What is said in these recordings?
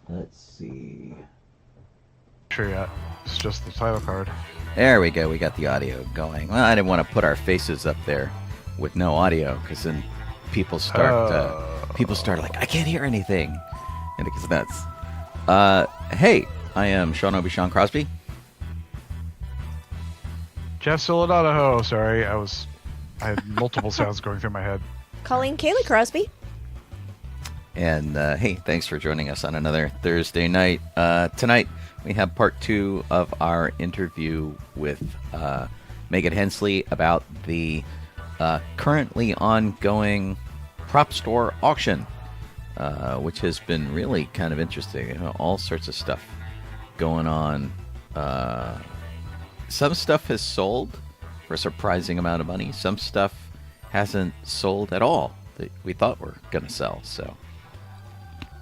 Let's see. Sure yet. It's just the title card. There we go. We got the audio going. Well, I didn't want to put our faces up there with no audio because then people start like, I can't hear anything, and it gets nuts. Hey, I am Obi-Shawn Crosby. Jeff Donoho. Sorry, I had multiple sounds going through my head. Colleen Kaylee Crosby. And hey, thanks for joining us on another Thursday night. Tonight we have part 2 of our interview with Maegen Hensley about the currently ongoing Propstore auction, which has been really kind of interesting. You know, all sorts of stuff going on. Some stuff has sold for a surprising amount of money. Some stuff hasn't sold at all that we thought were going to sell. So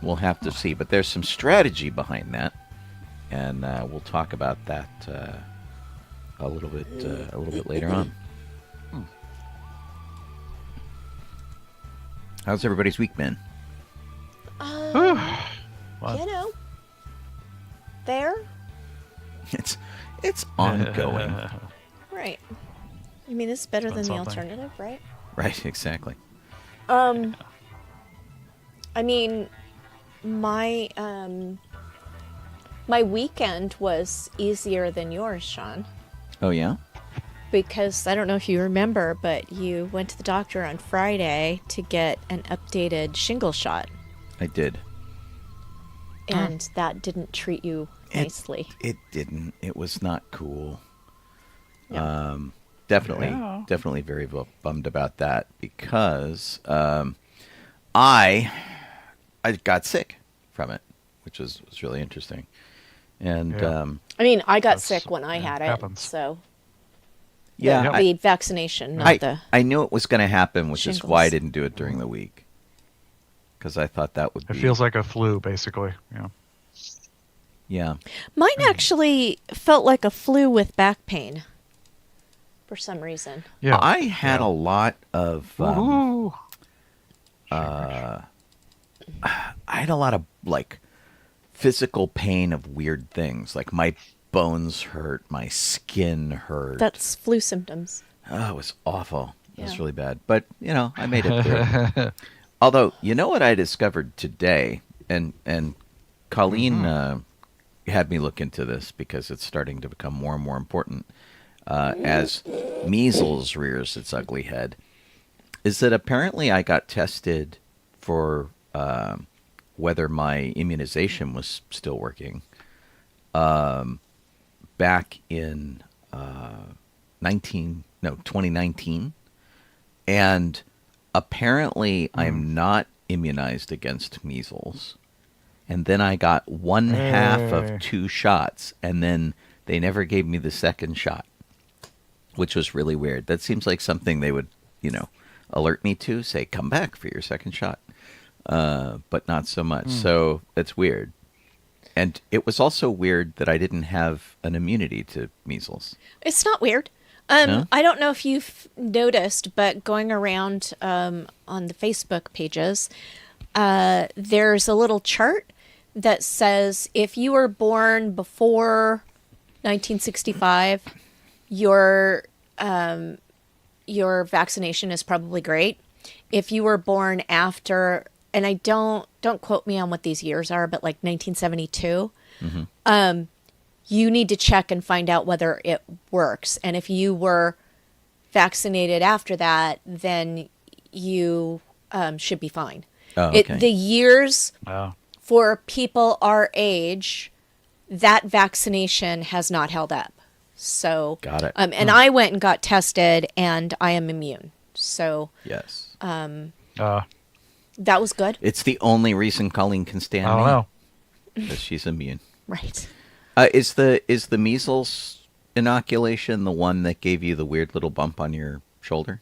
we'll have to see. But there's some strategy behind that, and we'll talk about that a little bit later on. How's everybody's week been? You know, there. It's ongoing. Right. You mean this is better than the something. alternative, right? Right, exactly. I mean, my my weekend was easier than yours, Sean. Oh, yeah? Because I don't know if you remember, but you went to the doctor on Friday to get an updated shingle shot, I did. and that didn't treat you nicely. It didn't. It was not cool. No. Definitely very bummed about that because I got sick from it, which was really interesting. And Yeah. I mean, I got That's- sick when I had it, happens. so yeah, the vaccination, not the. I knew it was going to happen, which is why I shingles. didn't do it during the week. Because I thought that would It be... feels like a flu, basically. Yeah. Yeah. Mine actually felt like a flu with back pain for some reason. Yeah. I had a lot of... Woohoo! I had a lot of, like, physical pain of weird things. Like, my bones hurt, my skin hurt. That's flu symptoms. Oh, it was awful. It was Yeah. really bad. But, you know, I made it through. Although, you know what I discovered today? And Colleen had me look into this because it's starting to become more and more important as measles rears its ugly head. Is that apparently I got tested for whether my immunization was still working back in 2019, and apparently I'm not immunized against measles. And then I got one half of 2 shots, and then they never gave me the second shot, which was really weird. That seems like something they would, alert me to, say, come back for your second shot. But not so much. So it's weird. And it was also weird that I didn't have an immunity to measles. It's not weird. No? I don't know if you've noticed, but going around on the Facebook pages, there's a little chart that says if you were born before 1965, your vaccination is probably great. If you were born after, and I don't quote me on what these years are, but like 1972, you need to check and find out whether it works. And if you were vaccinated after that, then you should be fine. Oh, okay. The years Wow. for people our age, that vaccination has not held up. So Got it. And I went and got tested, and I am immune. So Yes. that was good. It's the only reason Colleen can stand I don't me. know. Because she's immune. Right. Is the measles inoculation the one that gave you the weird little bump on your shoulder?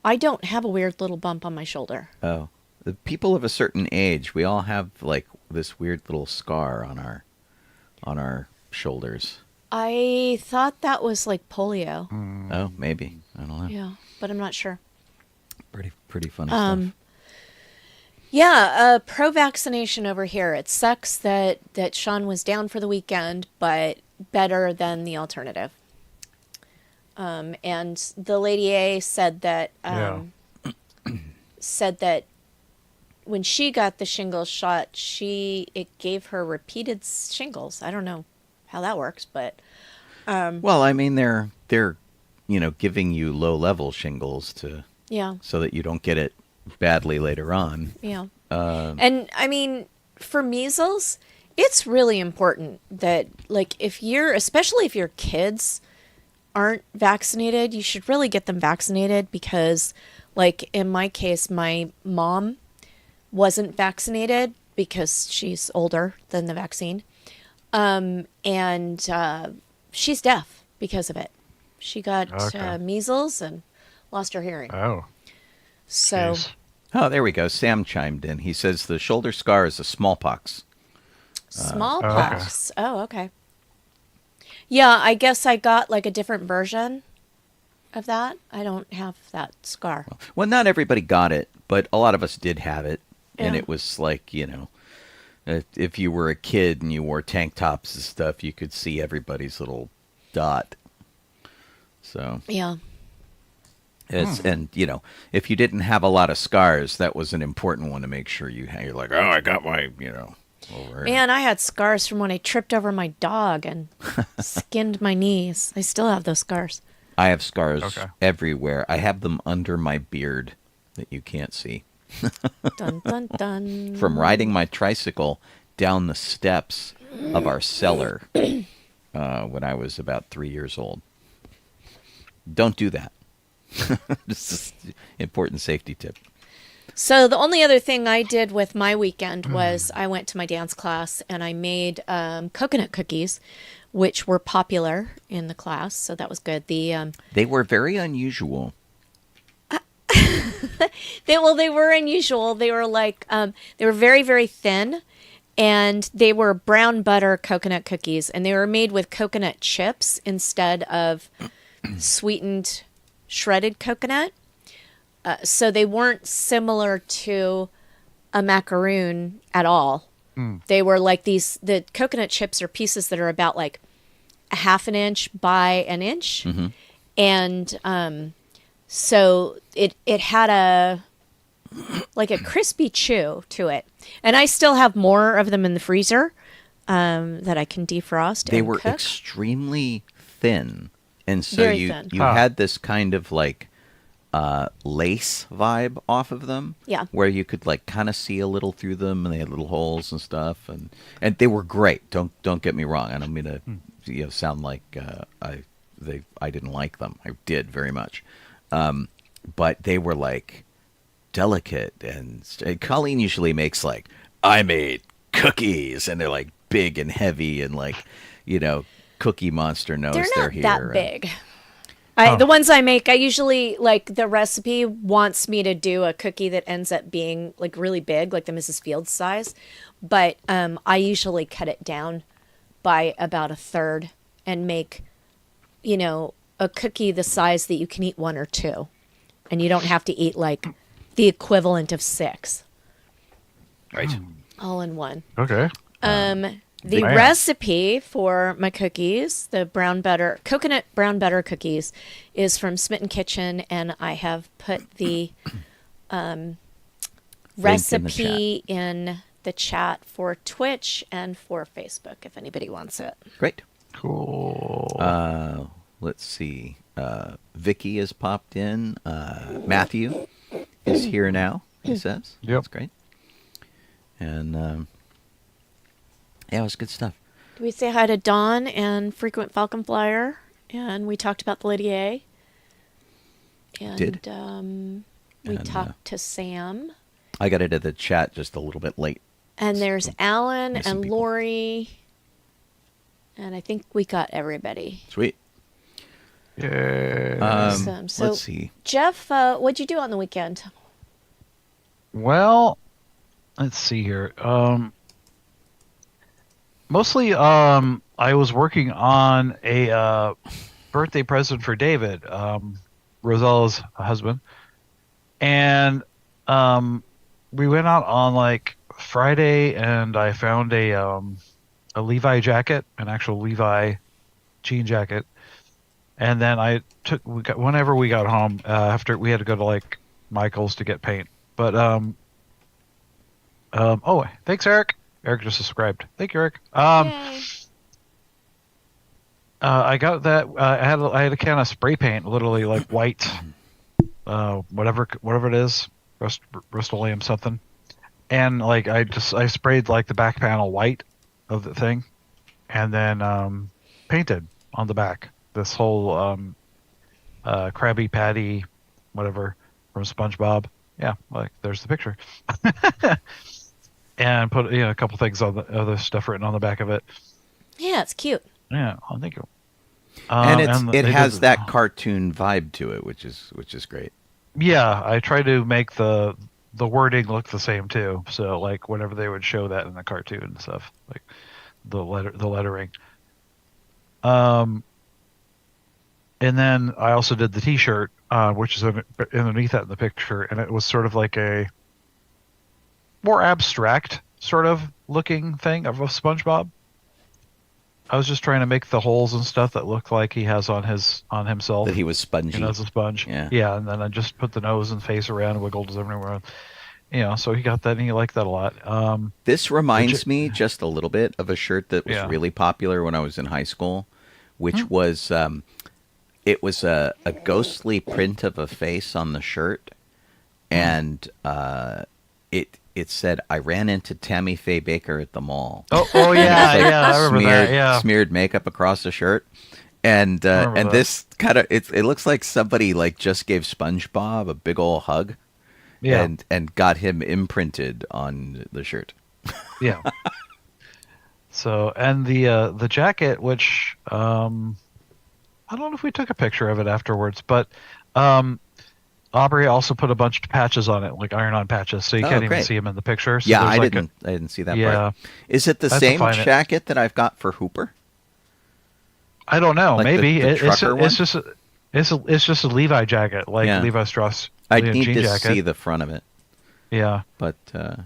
I don't have a weird little bump on my shoulder. Oh, the people of a certain age, we all have like this weird little scar on our shoulders. I thought that was like polio. Oh, maybe. I don't know. Yeah, but I'm not sure. Pretty funny stuff. Yeah, pro-vaccination over here. It sucks that Sean was down for the weekend, but better than the alternative. And the Lady A said that said that when she got the shingles shot, it gave her repeated shingles. I don't know how that works, but Well, I mean, they're giving you low-level shingles so that you don't get it badly later on. Yeah. And I mean, for measles, it's really important that, like, especially if your kids aren't vaccinated, you should really get them vaccinated because, like, in my case, my mom wasn't vaccinated because she's older than the vaccine. And she's deaf because of it. She got measles and lost her hearing. Oh. So. Jeez. Oh, there we go. Sam chimed in. He says the shoulder scar is a smallpox. Smallpox. Oh, okay. Yeah, I guess I got like a different version of that. I don't have that scar. Well, not everybody got it, but a lot of us did have it. And Yeah. it was like, if you were a kid and you wore tank tops and stuff, you could see everybody's little dot. So, Yeah. and, if you didn't have a lot of scars, that was an important one to make sure you're like, oh, I got my, over. Man, I had scars from when I tripped over my dog and skinned my knees. I still have those scars. I have scars everywhere. I have them under my beard that you can't see. Dun, dun, dun. From riding my tricycle down the steps of our cellar when I was about 3 years old. Don't do that. This is an important safety tip. So the only other thing I did with my weekend was I went to my dance class and I made coconut cookies, which were popular in the class. So that was good. They were very unusual. They were unusual. They were like they were very, very thin, and they were brown butter coconut cookies, and they were made with coconut chips instead of sweetened shredded coconut. So they weren't similar to a macaroon at all. They were like the coconut chips are pieces that are about like a half an inch by an inch. Mm-hmm. And so it had a crispy chew to it. And I still have more of them in the freezer that I can defrost They and were cook. extremely thin. And so Very you thin. had this kind of like lace vibe off of them. Yeah. Where you could like kind of see a little through them, and they had little holes and stuff, and they were great. Don't get me wrong. I don't mean to sound like I didn't like them. I did very much. But they were like delicate, and Colleen usually makes like, I made cookies, and they're like big and heavy and like, Cookie Monster knows They're not here. that big. The ones I make, I usually, like, the recipe wants me to do a cookie that ends up being, like, really big, like the Mrs. Fields size. But I usually cut it down by about a third and make, a cookie the size that you can eat one or two. And you don't have to eat, like, the equivalent of 6. Right. All in one. Okay. The Man. recipe for my cookies, the coconut brown butter cookies, is from Smitten Kitchen, and I have put the recipe in the chat for Twitch and for Facebook if anybody wants it. Great. Cool. Let's see. Vicky has popped in. Matthew is here now, he says. Yep. That's great. And yeah, it was good stuff. Do we say hi to Dawn and Frequent Falcon Flyer? And we talked about the Lady A. And Did. we talked to Sam. I got into the chat just a little bit late. And there's Alan missing and people. Lori. And I think we got everybody. Sweet. Yay. Awesome. So, Let's see. Jeff, what'd you do on the weekend? Well, let's see here. Mostly, I was working on a birthday present for David, Rosella's husband, and we went out on like Friday, and I found a Levi jacket, an actual Levi jean jacket, and then whenever we got home after we had to go to like Michael's to get paint, but oh, thanks, Eric. Eric just subscribed. Thank you, Eric. Yay. I got that. I had a can of spray paint, literally like white, whatever it is, Rust-Oleum something, and like I sprayed like the back panel white of the thing, and then painted on the back this whole Krabby Patty, whatever from SpongeBob. Yeah, like there's the picture. And put a couple things on the other stuff written on the back of it. Yeah, it's cute. Yeah, oh, thank you. And it has that cartoon vibe to it, which is great. Yeah, I try to make the wording look the same too. So like whenever they would show that in the cartoon and stuff, like the lettering. And then I also did the T-shirt, which is underneath that in the picture, and it was sort of like a more abstract sort of looking thing of a SpongeBob. I was just trying to make the holes and stuff that looked like he has on himself. That he was spongy. As a sponge. Yeah, and then I just put the nose and face around, wiggled everywhere. So he got that, and he liked that a lot. This reminds me just a little bit of a shirt that was really popular when I was in high school, which was it was a ghostly print of a face on the shirt, and it said, "I ran into Tammy Faye Baker at the mall." Oh yeah, I remember that. Yeah, smeared makeup across the shirt, and this kind of it looks like somebody like just gave SpongeBob a big old hug, and got him imprinted on the shirt. Yeah. So, and the jacket, which I don't know if we took a picture of it afterwards, but Aubrey also put a bunch of patches on it, like iron-on patches, so you can't even see them in the picture. So I didn't see that part. Is it the same jacket that I've got for Hooper? I don't know. Like maybe it's just a Levi jacket, like Levi Strauss. I need to jacket. see the front of it. Yeah, but and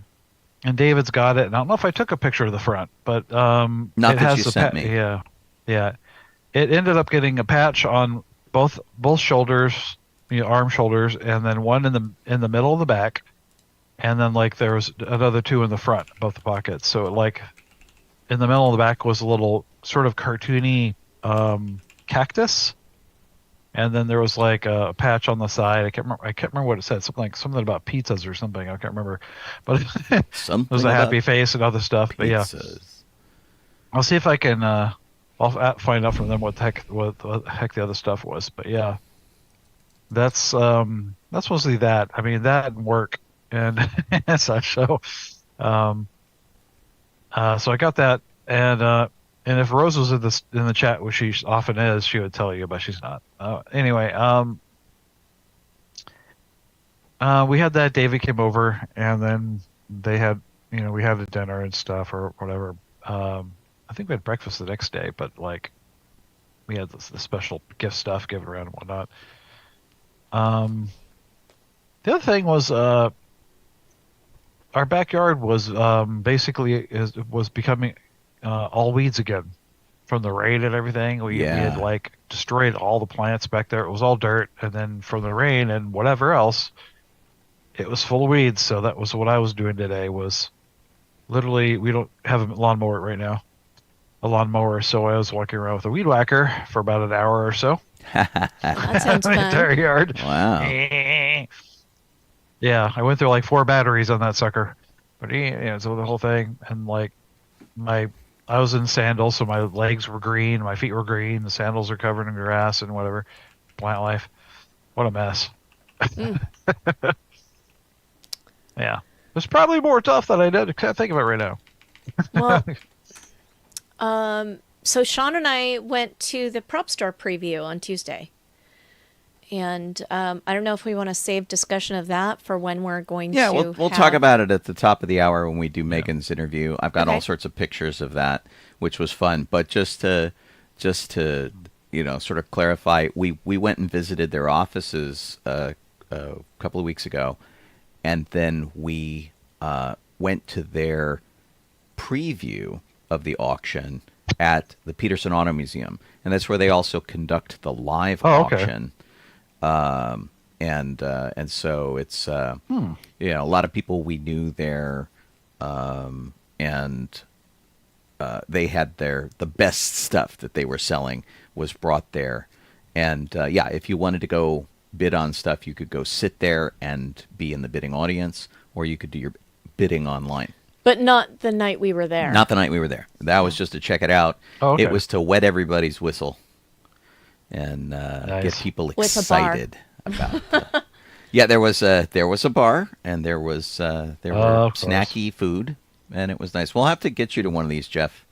David's got it. And I don't know if I took a picture of the front, but not it that has you sent me. Yeah. It ended up getting a patch on both shoulders. Arm, shoulders, and then one in the middle of the back, and then like there was another two in the front, both the pockets. So like in the middle of the back was a little sort of cartoony cactus, and then there was like a patch on the side. I can't remember what it said. Something about pizzas or something. I can't remember, but it was a happy face and other stuff. But pizzas. I'll see if I can. I'll find out from them what the heck the other stuff was. But yeah. That's mostly that. I mean, that and work and such. So, so I got that, and if Rose was in the chat, which she often is, she would tell you, but she's not. Anyway, we had that. David came over, and then they had, we had a dinner and stuff or whatever. I think we had breakfast the next day, but like, we had the special gift stuff given around and whatnot. The other thing was our backyard was basically was becoming all weeds again from the rain and everything. We had like destroyed all the plants back there. It was all dirt, and then from the rain and whatever else, it was full of weeds. So that was what I was doing today. Was literally, we don't have a lawnmower right now, so I was walking around with a weed whacker for about an hour or so. That sounds fun. Entire yard. Wow. Yeah, I went through like 4 batteries on that sucker, but so the whole thing, and like I was in sandals, so my legs were green, my feet were green, the sandals are covered in grass and whatever. Plant life, what a mess. Yeah, it's probably more tough than I can't think of it right now. Well, so Sean and I went to the Propstore preview on Tuesday. And I don't know if we want to save discussion of that for when we're going to. Yeah, we'll talk about it at the top of the hour when we do Megan's interview. I've got all sorts of pictures of that, which was fun. But just to sort of clarify, we went and visited their offices a couple of weeks ago, and then we went to their preview of the auction at the Peterson Auto Museum, and that's where they also conduct the live auction. And so it's a lot of people we knew there, and they had the best stuff that they were selling was brought there. And if you wanted to go bid on stuff, you could go sit there and be in the bidding audience, or you could do your bidding online. But not the night we were there. Not the night we were there. That was just to check it out. Oh, okay. It was to wet everybody's whistle and get people excited about. There was a bar, and there were snacky food, and it was nice. We'll have to get you to one of these, Jeff.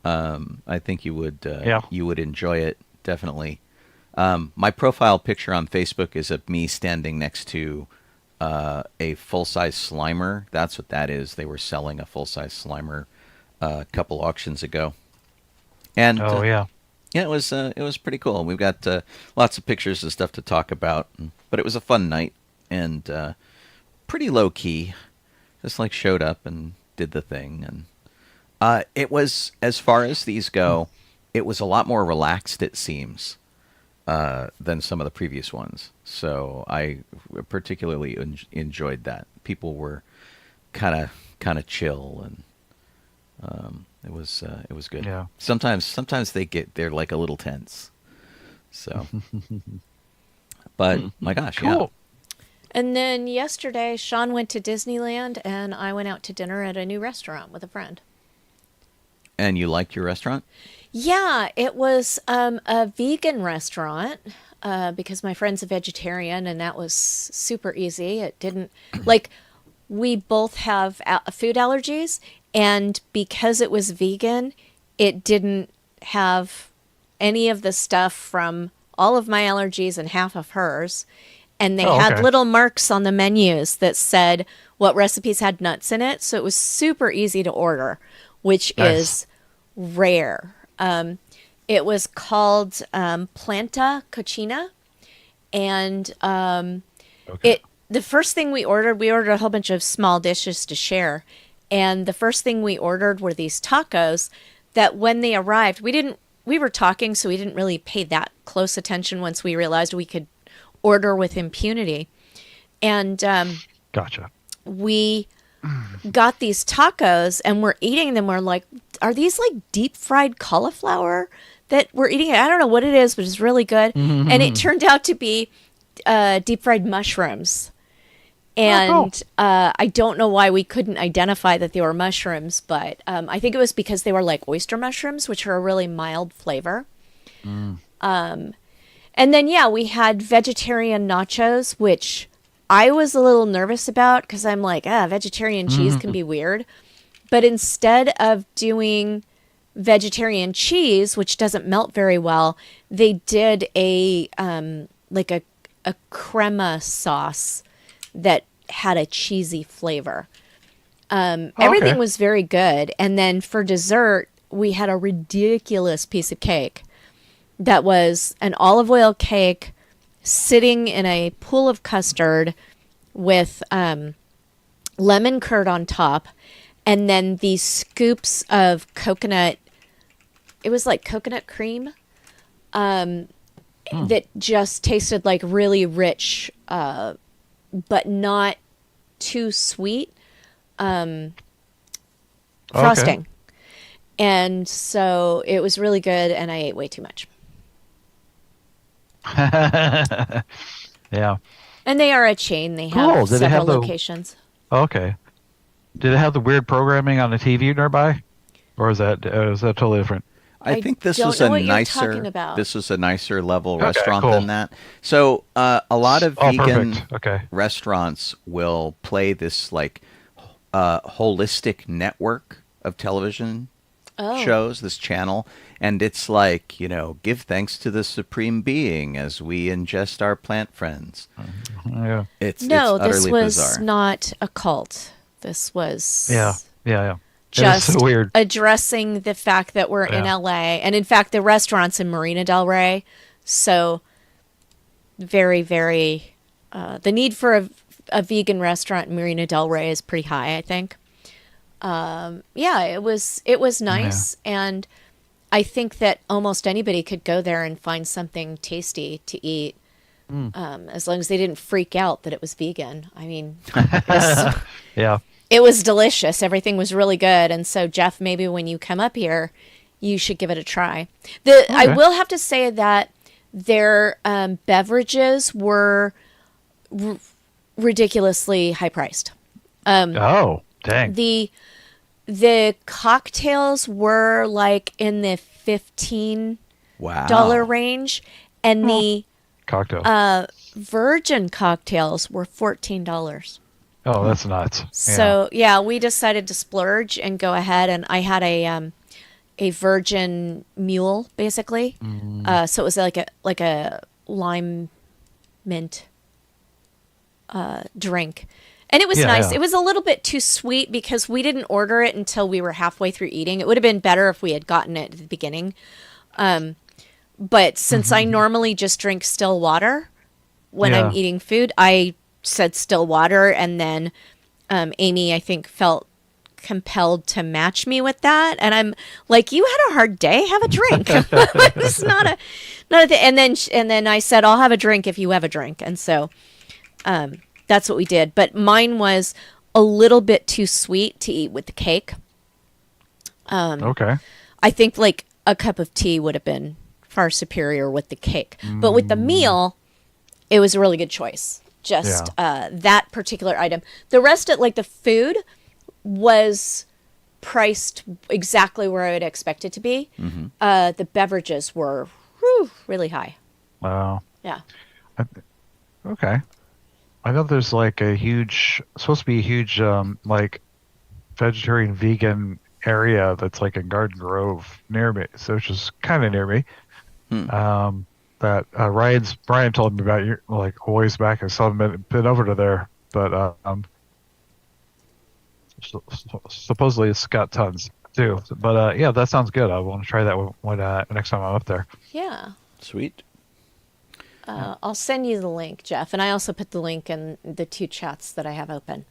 I think you would enjoy it, definitely. My profile picture on Facebook is of me standing next to a full-size Slimer. That's what that is. They were selling a full-size Slimer a couple auctions ago. And it was pretty cool. We've got lots of pictures and stuff to talk about. But it was a fun night and pretty low-key. Just like showed up and did the thing. And it was, as far as these go, it was a lot more relaxed, it seems, than some of the previous ones. So I particularly enjoyed that. People were kind of chill, and it was good. Yeah. Sometimes they're like a little tense. So, but my gosh, cool. Yeah. And then yesterday, Sean went to Disneyland, and I went out to dinner at a new restaurant with a friend. And you liked your restaurant? Yeah, it was a vegan restaurant because my friend's a vegetarian, and that was super easy. It didn't, we both have food allergies, and because it was vegan, it didn't have any of the stuff from all of my allergies and half of hers. And they had little marks on the menus that said what recipes had nuts in it. So it was super easy to order, which is rare. It was called Planta Cochina. And the first thing we ordered a whole bunch of small dishes to share. And the first thing we ordered were these tacos that when they arrived, we were talking, so we didn't really pay that close attention once we realized we could order with impunity. And Gotcha. We got these tacos and we're eating them. We're like, are these like deep fried cauliflower that we're eating? I don't know what it is, but it's really good. And it turned out to be deep fried mushrooms. And I don't know why we couldn't identify that they were mushrooms, but I think it was because they were like oyster mushrooms, which are a really mild flavor. And then, we had vegetarian nachos, which I was a little nervous about because I'm like, vegetarian cheese can be weird. But instead of doing vegetarian cheese, which doesn't melt very well, they did a crema sauce that had a cheesy flavor. Everything was very good. And then for dessert, we had a ridiculous piece of cake that was an olive oil cake sitting in a pool of custard with lemon curd on top, and then these scoops of coconut. It was like coconut cream that just tasted like really rich, but not too sweet frosting. And so it was really good, and I ate way too much. Yeah. And they are a chain. They have several locations. Okay. Did it have the weird programming on the TV nearby? Or is that totally different? I think this was a nicer level restaurant than that. So a lot of vegan restaurants will play this like holistic network of television shows, this channel, and it's like, give thanks to the supreme being as we ingest our plant friends. Yeah. It's utterly this was bizarre. Not a cult. This was Just so weird. Addressing the fact that we're in LA, and in fact the restaurant's in Marina Del Rey, so very, very the need for a vegan restaurant in Marina Del Rey is pretty high, I think. Yeah, it was nice, and I think that almost anybody could go there and find something tasty to eat, as long as they didn't freak out that it was vegan. I mean, Yeah. it was delicious. Everything was really good, and so Jeff, maybe when you come up here, you should give it a try. I will have to say that their beverages were ridiculously high priced. Oh, dang. The cocktails were like in the $15 range, and the Cocktail. virgin cocktails were $14. Oh, that's nuts. So yeah, we decided to splurge and go ahead, and I had a virgin mule, basically. So it was like a lime mint drink. And it was nice. Yeah. It was a little bit too sweet because we didn't order it until we were halfway through eating. It would have been better if we had gotten it at the beginning. But since I normally just drink still water when I'm eating food, I said still water. And then Amy, I think, felt compelled to match me with that. And I'm like, you had a hard day, have a drink. It's not a thing. And then I said, I'll have a drink if you have a drink. And so that's what we did. But mine was a little bit too sweet to eat with the cake. Okay. I think like a cup of tea would have been far superior with the cake. But with the meal, it was a really good choice. Just that particular item. The rest of like the food was priced exactly where I would expect it to be. The beverages were really high. Wow. Yeah. Okay. I know there's like supposed to be a huge, like vegetarian vegan area that's like in Garden Grove near me. So it's just kind of near me. That Brian told me about like a ways back. I still haven't been over to there, but supposedly it's got tons too. But yeah, that sounds good. I want to try that when next time I'm up there. Yeah. Sweet. I'll send you the link, Jeff, and I also put the link in the two chats that I have open.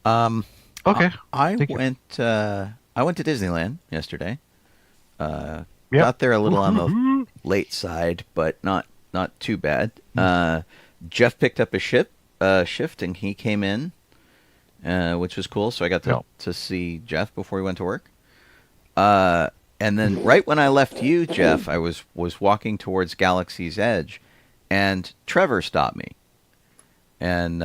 Okay. I went to Disneyland yesterday. Yep. Got there a little on the late side, but not too bad. Jeff picked up a shift, and he came in, which was cool. So I got to see Jeff before he went to work. And then right when I left you, Jeff, I was walking towards Galaxy's Edge, and Trevor stopped me. And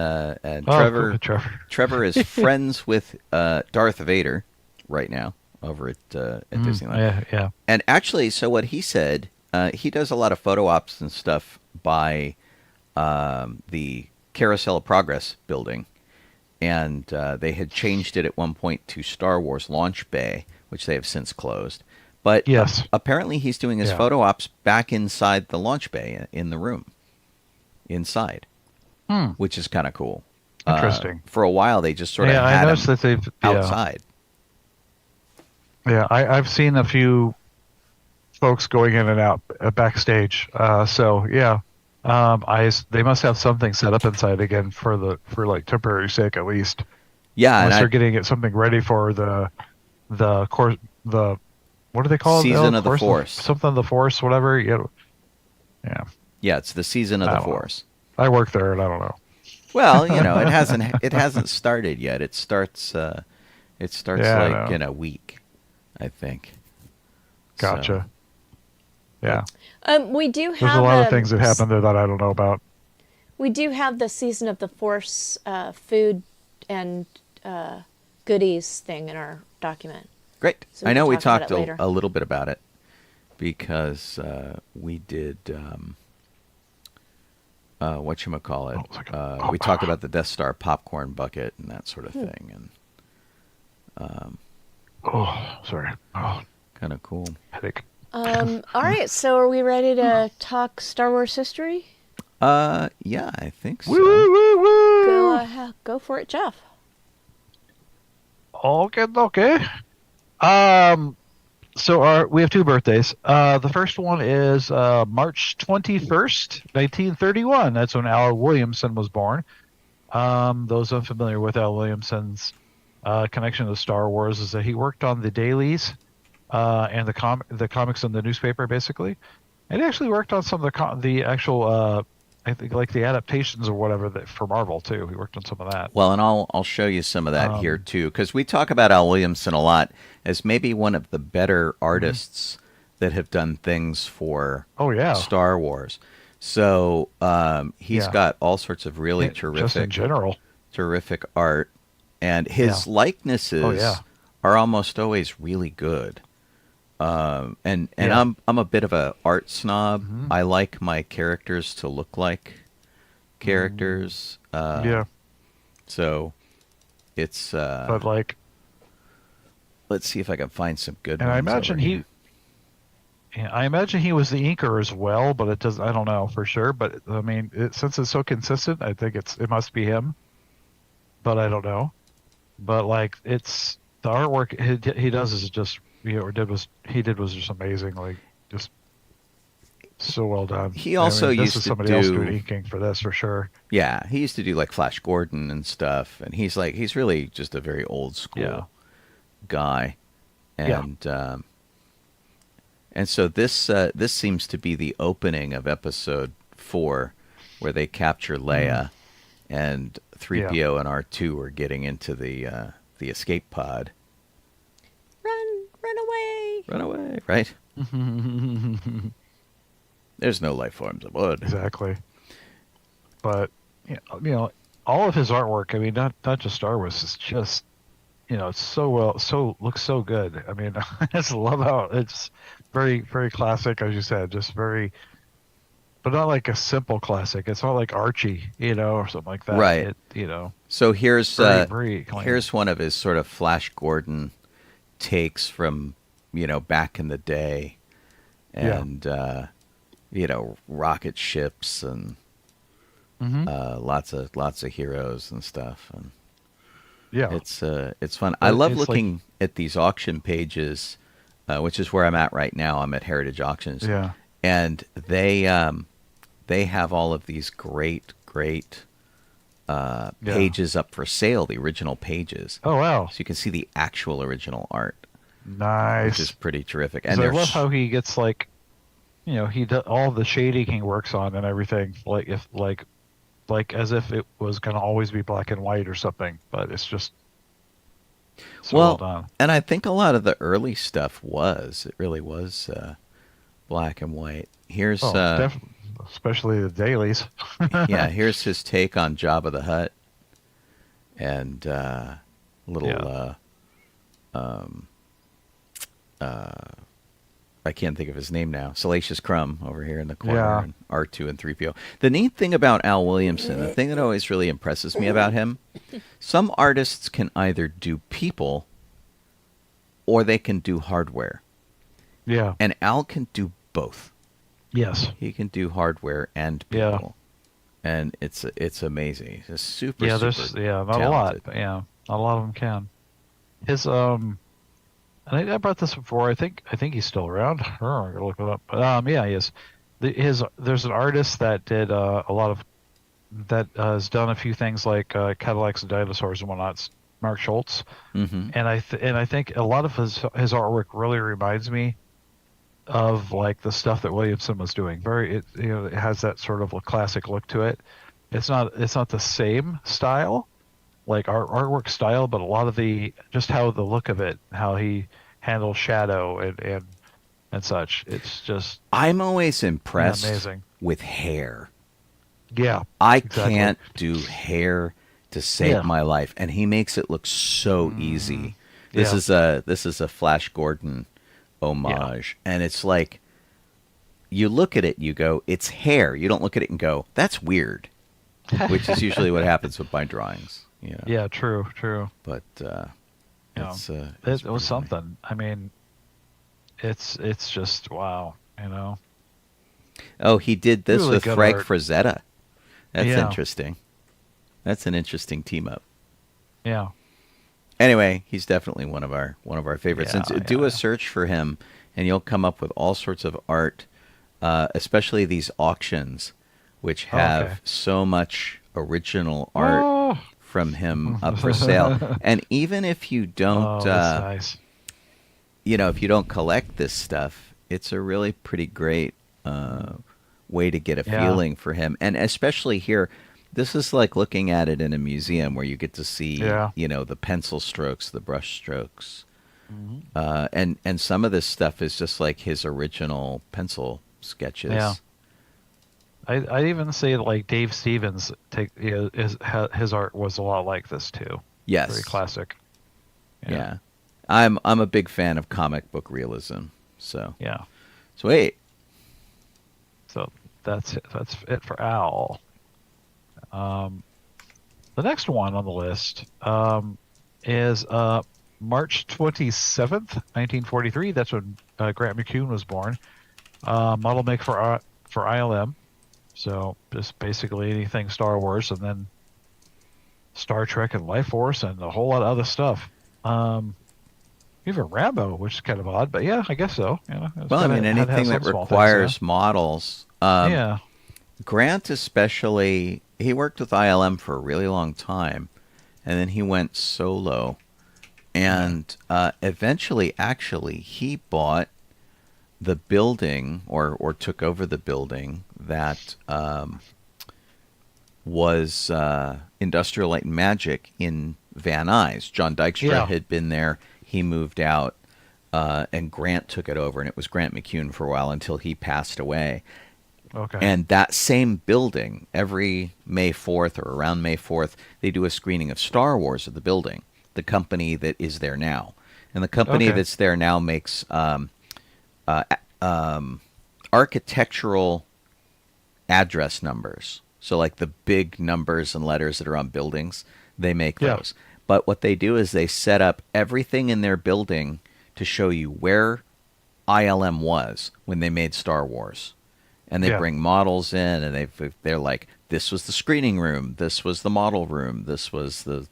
Trevor is friends with Darth Vader right now over at Disneyland. Yeah. And actually, so what he said, he does a lot of photo ops and stuff by the Carousel of Progress building. And they had changed it at one point to Star Wars Launch Bay, which they have since closed. But apparently he's doing his photo ops back inside the launch bay in the room. Inside. Which is kind of cool. Interesting. For a while, they just sort of had him that they've outside. Yeah, I've seen a few folks going in and out backstage. So yeah, they must have something set up inside again for like temporary sake at least. Yeah, unless they're getting something ready for the course. What do they call it? Season of the Force. Something of the Force, whatever. Yeah. Yeah, it's the season of the Force. I work there, and I don't know. Well, it hasn't started yet. It starts like in a week, I think. Gotcha. So. Yeah. We do have. There's a lot of things that happen there that I don't know about. We do have the Season of the Force food and goodies thing in our document. Great. So I know we talked a little bit about it because we did whatchamacallit. We talked about the Death Star popcorn bucket and that sort of thing, and sorry. Kind of cool. Headache. All right, so are we ready to talk Star Wars history? Yeah, I think so. Woo! Go for it, Jeff. Okay. So we have two birthdays. The first one is March 21st, 1931. That's when Al Williamson was born. Those unfamiliar with Al Williamson's connection to Star Wars is that he worked on the dailies and the comics in the newspaper, basically. And he actually worked on some of the actual, I think, like the adaptations or whatever for Marvel too. He worked on some of that. Well, and I'll show you some of that here too, because we talk about Al Williamson a lot as maybe one of the better artists that have done things for Star Wars. So he's got all sorts of really just in general, terrific art, and his likenesses are almost always really good. And I'm a bit of a art snob. I like my characters to look like characters. So it's but like, let's see if I can find some good and ones. I imagine he was the inker as well, but it does. I don't know for sure, but I mean, since it's so consistent, I think it must be him. But I don't know. But like, it's the artwork he does is just he did was just amazing. Like, just so well done. He also used to somebody else doing inking for this for sure. Yeah, he used to do like Flash Gordon and stuff, and he's really just a very old school guy, and and so this seems to be the opening of episode 4, where they capture Leia, and 3PO and R2 are getting into the escape pod. Run away, right? There's no life forms aboard. Exactly. But all of his artwork. I mean, not just Star Wars. It's just it's so looks so good. I mean, I just love how it's very, very classic, as you said. Just very, but not like a simple classic. It's not like Archie, or something like that. Right. So here's here's one of his sort of Flash Gordon takes from back in the day, and rocket ships and lots of heroes and stuff, and it's fun. I love looking at these auction pages, which is where I'm at right now. I'm at Heritage Auctions, and they have all of these great pages up for sale, the original pages. Oh wow! So you can see the actual original art. Nice. Which is pretty terrific. And I love how he gets he does all the shading he works on and everything, like as if it was going to always be black and white or something, but it's just so well done. And I think a lot of the early stuff it really was black and white. Here's especially the dailies. Here's his take on Jabba the Hutt, and I can't think of his name now. Salacious Crumb over here in the corner, and R2 and 3PO. The neat thing about Al Williamson, the thing that always really impresses me about him, some artists can either do people or they can do hardware. Yeah. And Al can do both. Yes. He can do hardware and people. Yeah. And it's amazing. He's super not talented. a lot. Yeah. Not a lot of them can. His I brought this before. I think he's still around. I'm gonna look it up. But he is. There's an artist that did a lot of that has done a few things like Cadillacs and Dinosaurs and whatnot. It's Mark Schultz, and I think a lot of his artwork really reminds me of like the stuff that Williamson was doing. It has that sort of a classic look to it. It's not the same style, like artwork style, but a lot of just how the look of it, how he handles shadow and such. It's just I'm always impressed with hair. Yeah, I can't do hair to save my life, and he makes it look so easy. This is a Flash Gordon homage, and it's like you look at it, you go, it's hair. You don't look at it and go, that's weird, which is usually what happens with my drawings. Yeah, true. But it was something. I mean, it's just wow. Oh, he did this really with Frank art. Frazetta. That's interesting. That's an interesting team up. Yeah. Anyway, he's definitely one of our favorites. And do a search for him, and you'll come up with all sorts of art, especially these auctions, which have so much original art from him up for sale. And even if you don't, that's nice. if you don't collect this stuff, it's a really pretty great way to get a feeling for him. And especially here, this is like looking at it in a museum where you get to see, the pencil strokes, the brush strokes. And some of this stuff is just like his original pencil sketches. Yeah. I'd even say like Dave Stevens his art was a lot like this too. Yes. Very classic. Yeah. I'm a big fan of comic book realism. So yeah. Sweet. So that's it for Al. The next one on the list is March 27th, 1943. That's when Grant McCune was born. Model make for ILM. So just basically anything Star Wars, and then Star Trek and Life Force and a whole lot of other stuff. Even Rambo, which is kind of odd, but yeah, I guess so. Well, anything that requires models. Grant especially, he worked with ILM for a really long time, and then he went solo. And eventually, actually, he bought the building or took over the building that was Industrial Light and Magic in Van Nuys. John Dykstra had been there. He moved out, and Grant took it over. And it was Grant McCune for a while until he passed away. Okay. And that same building, every May 4th or around May 4th, they do a screening of Star Wars at the building, the company that is there now. And the company that's there now makes architectural address numbers. So like the big numbers and letters that are on buildings, they make those. But what they do is they set up everything in their building to show you where ILM was when they made Star Wars. And they bring models in, and they're like, this was the screening room, this was the model room, this was the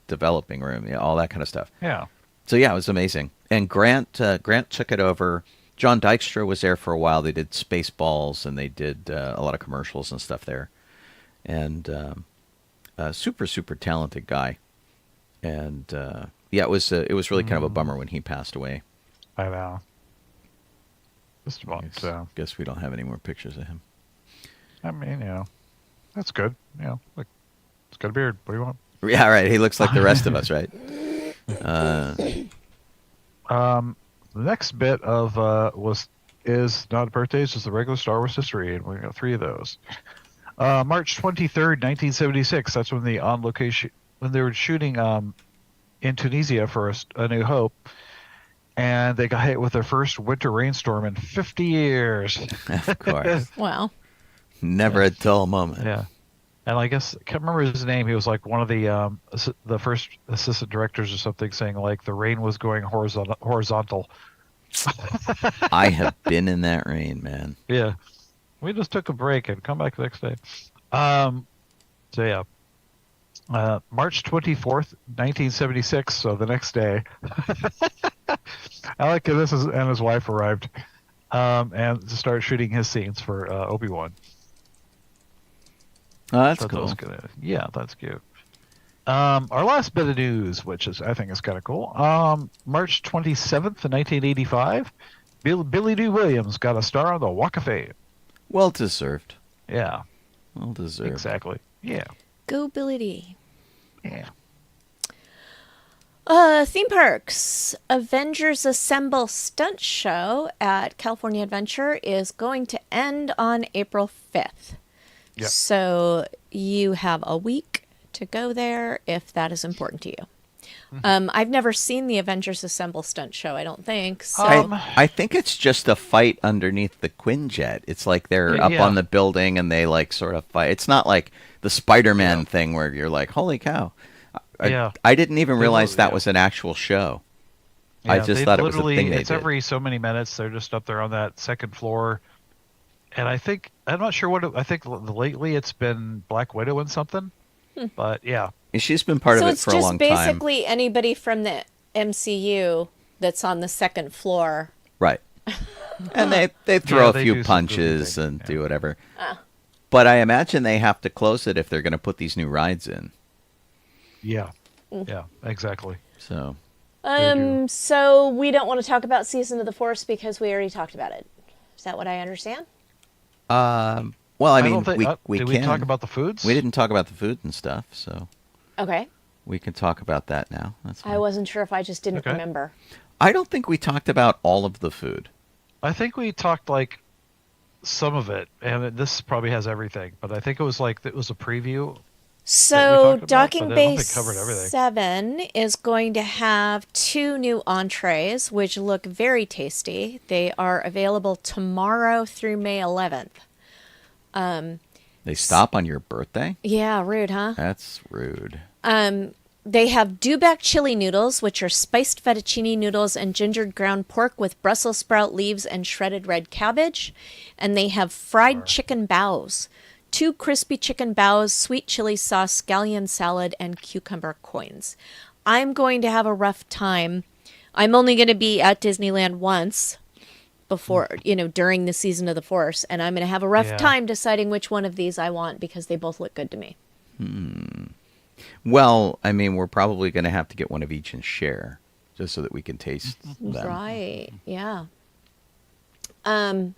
developing room, all that kind of stuff. Yeah. So yeah, it was amazing. And Grant took it over. John Dykstra was there for a while. They did Spaceballs, and they did a lot of commercials and stuff there. And super, super talented guy. And it was really kind of a bummer when he passed away. I know. Just about. Guess we don't have any more pictures of him. I mean, that's good. Like, it's got a beard. What do you want? Yeah, right. He looks like the rest of us, right? The next bit of is not birthdays, just the regular Star Wars history, and we got 3 of those. March 23rd, 1976. That's when when they were shooting in Tunisia for A New Hope, and they got hit with their first winter rainstorm in 50 years. Of course. Wow. Never a dull moment. Yeah. And I guess, I can't remember his name. He was like one of the first assistant directors or something, saying like the rain was going horizontal. I have been in that rain, man. Yeah. We just took a break and come back the next day. March 24th, 1976, so the next day. Alec and his wife arrived and to start shooting his scenes for Obi-Wan. Oh, that's cool. That's cute. Our last bit of news, which I think is kind of cool. March 27th, 1985, Billy Dee Williams got a star on the Walk of Fame. Well deserved. Yeah. Well deserved. Exactly. Yeah. Go Billy Dee. Yeah. Theme parks. Avengers Assemble stunt show at California Adventure is going to end on April 5th. Yep. So you have a week to go there if that is important to you. I've never seen the Avengers Assemble stunt show, I don't think. So. I think it's just a fight underneath the Quinjet. It's like they're up on the building and they like sort of fight. It's not like the Spider-Man thing where you're like, holy cow. I didn't even realize that was an actual show. Yeah, I just thought it was a thing they did. It's every so many minutes. They're just up there on that second floor. And I think, I'm not sure I think lately it's been Black Widow and something. But yeah. She's been part of it for a long time. So it's just basically anybody from the MCU that's on the second floor. Right. And they throw a few punches and do whatever. But I imagine they have to close it if they're going to put these new rides in. Yeah. Yeah, exactly. So So we don't want to talk about Season of the Force because we already talked about it. Is that what I understand? well, I mean, don't think, we did can we talk about the foods? We didn't talk about the food and stuff, so Okay. we can talk about that now. That's fine. I wasn't sure if I just didn't remember. I don't think we talked about all of the food. I think we talked like some of it, and this probably has everything, but I think it was a preview. So talked about, Docking but I don't Bay think it covered everything. 7 is going to have 2 new entrees, which look very tasty. They are available tomorrow through May 11th. They stop on your birthday? Yeah, rude, huh? That's rude. They have dewback chili noodles, which are spiced fettuccine noodles and gingered ground pork with Brussels sprout leaves and shredded red cabbage. And they have fried chicken bows, 2 crispy chicken bows, sweet chili sauce, scallion salad, and cucumber coins. I'm going to have a rough time. I'm only going to be at Disneyland once before, during the Season of the Force, and I'm going to have a rough time deciding which one of these I want because they both look good to me. Well, I mean, we're probably going to have to get one of each and share, just so that we can taste them. Right, yeah. And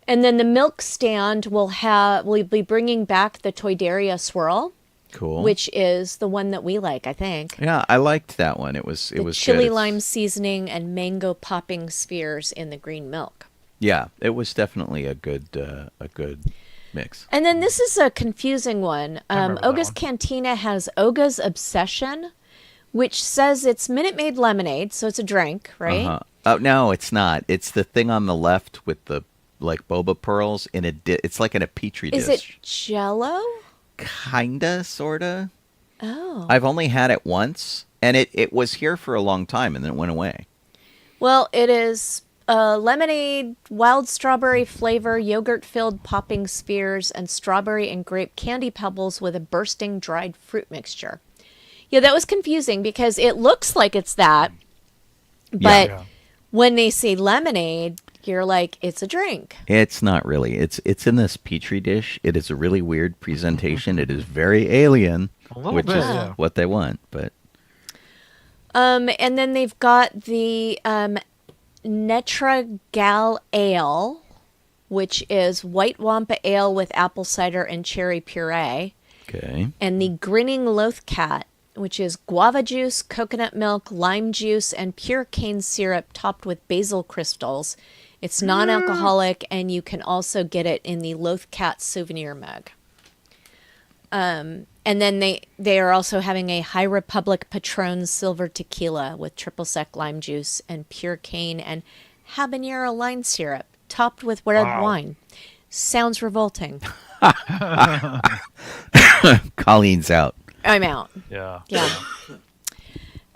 then the milk stand we'll be bringing back the Toydaria swirl. Cool. Which is the one that we like, I think. Yeah, I liked that one. It was chili good. lime seasoning and mango popping spheres in the green milk. Yeah, it was definitely a good mix. And then this is a confusing one. remember that Oga's one. Cantina has Oga's Obsession, which says it's Minute Maid lemonade, so it's a drink, right? Uh-huh. Oh no, it's not. It's the thing on the left with the boba pearls in a it's like in a petri dish. Is it Jello? Kinda, sorta. Oh. I've only had it once, and it was here for a long time, and then it went away. Well, it is lemonade, wild strawberry flavor, yogurt-filled popping spheres, and strawberry and grape candy pebbles with a bursting dried fruit mixture. Yeah, that was confusing because it looks like it's that, but Yeah. when they say lemonade, you're like, it's a drink. It's not really. It's in this petri dish. It is a really weird presentation. It is very alien, A little which bit, is yeah. what they want. But And then they've got the Netra Gal Ale, which is white wampa ale with apple cider and cherry puree. okay, And the Grinning Loath Cat, which is guava juice, coconut milk, lime juice, and pure cane syrup topped with basil crystals. It's non-alcoholic, and you can also get it in the Loath Cat souvenir mug. And then they are also having a High Republic Patron Silver Tequila with triple sec lime juice and pure cane and habanero lime syrup topped with red wine. Sounds revolting. Colleen's out. I'm out. Yeah. Yeah.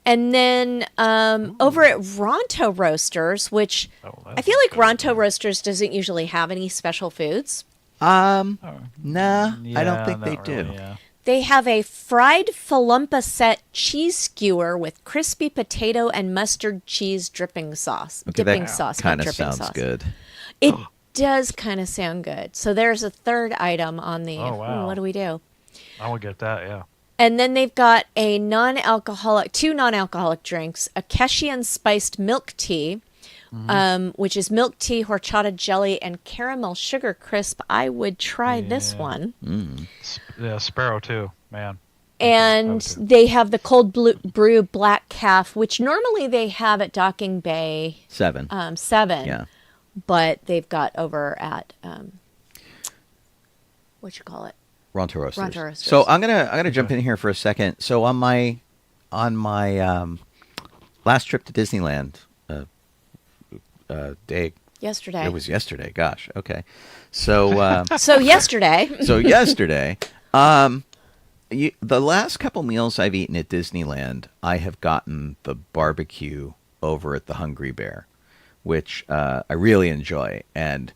And then over at Ronto Roasters, which I feel like Ronto Roasters doesn't usually have any special foods. Nah, I don't think not they do. really, yeah. They have a fried falumpa set cheese skewer with crispy potato and mustard cheese dripping sauce. Okay, dipping that sauce, not kind of dripping sounds sauce. good. It does kind of sound good. So there's a third item on the, Oh, wow. what do we do? I will get that, yeah. And then they've got two non-alcoholic drinks, a Keshian spiced milk tea, which is milk tea, horchata jelly, and caramel sugar crisp. I would try this one. Yeah, Sparrow too, man. And they have the cold brew black calf, which normally they have at Docking Bay 7. 7. Yeah. But they've got over at, what you call it? Ronto Roasters. Ronto Roasters. So I'm gonna jump in here for a second. So on my last trip to Disneyland, day. Yesterday. It was yesterday. Gosh. Okay. So So yesterday. The last couple meals I've eaten at Disneyland, I have gotten the barbecue over at the Hungry Bear, which I really enjoy, and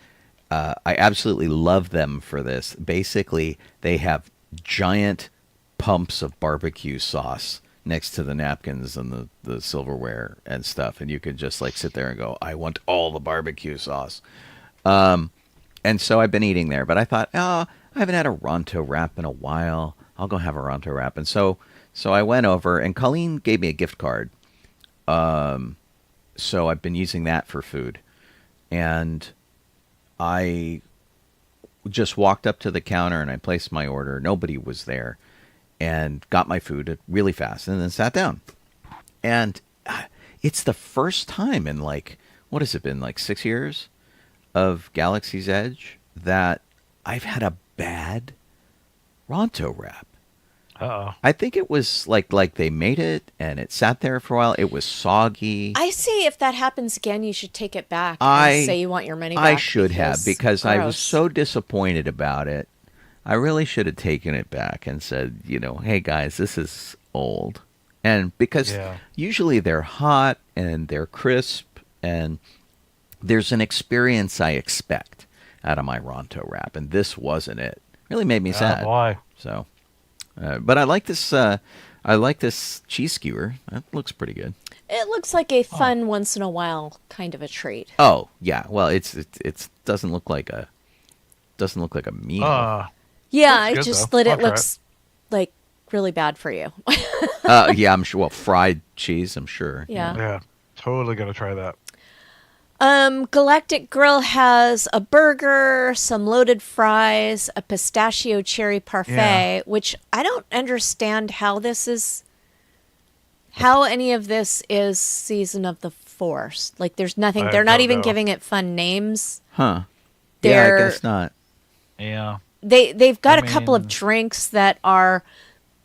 I absolutely love them for this. Basically, they have giant pumps of barbecue sauce next to the napkins and the silverware and stuff, and you can just like sit there and go, I want all the barbecue sauce. And so I've been eating there, but I thought, I haven't had a Ronto wrap in a while. I'll go have a Ronto wrap. And so So I went over, and Colleen gave me a gift card. So I've been using that for food. And I just walked up to the counter and I placed my order. Nobody was there. And got my food really fast and then sat down. And it's the first time in like, what has it been, like 6 years of Galaxy's Edge that I've had a bad Ronto wrap. Uh-oh. I think it was like they made it and it sat there for a while. It was soggy. I say if that happens again, you should take it back and say you want your money back. I should have, because I was gross. so disappointed about it. I really should have taken it back and said, hey guys, this is old. And because usually they're hot and they're crisp and there's an experience I expect out of my Ronto wrap, and this wasn't it. Really made me sad. Why? So, but I like this. I like this cheese skewer. That looks pretty good. It looks like a fun once in a while kind of a treat. Oh yeah, well it doesn't look like a meal. Yeah, Looks it's good, just though. that I'll it try looks like really bad for you. Yeah, I'm sure. Well, fried cheese, I'm sure. Yeah. Yeah, totally gonna try that. Galactic Grill has a burger, some loaded fries, a pistachio cherry parfait, which I don't understand how any of this is Season of the Force. Like, there's nothing. They're not even giving it fun names. Huh. Yeah, I guess not. Yeah. They've got a couple of drinks that are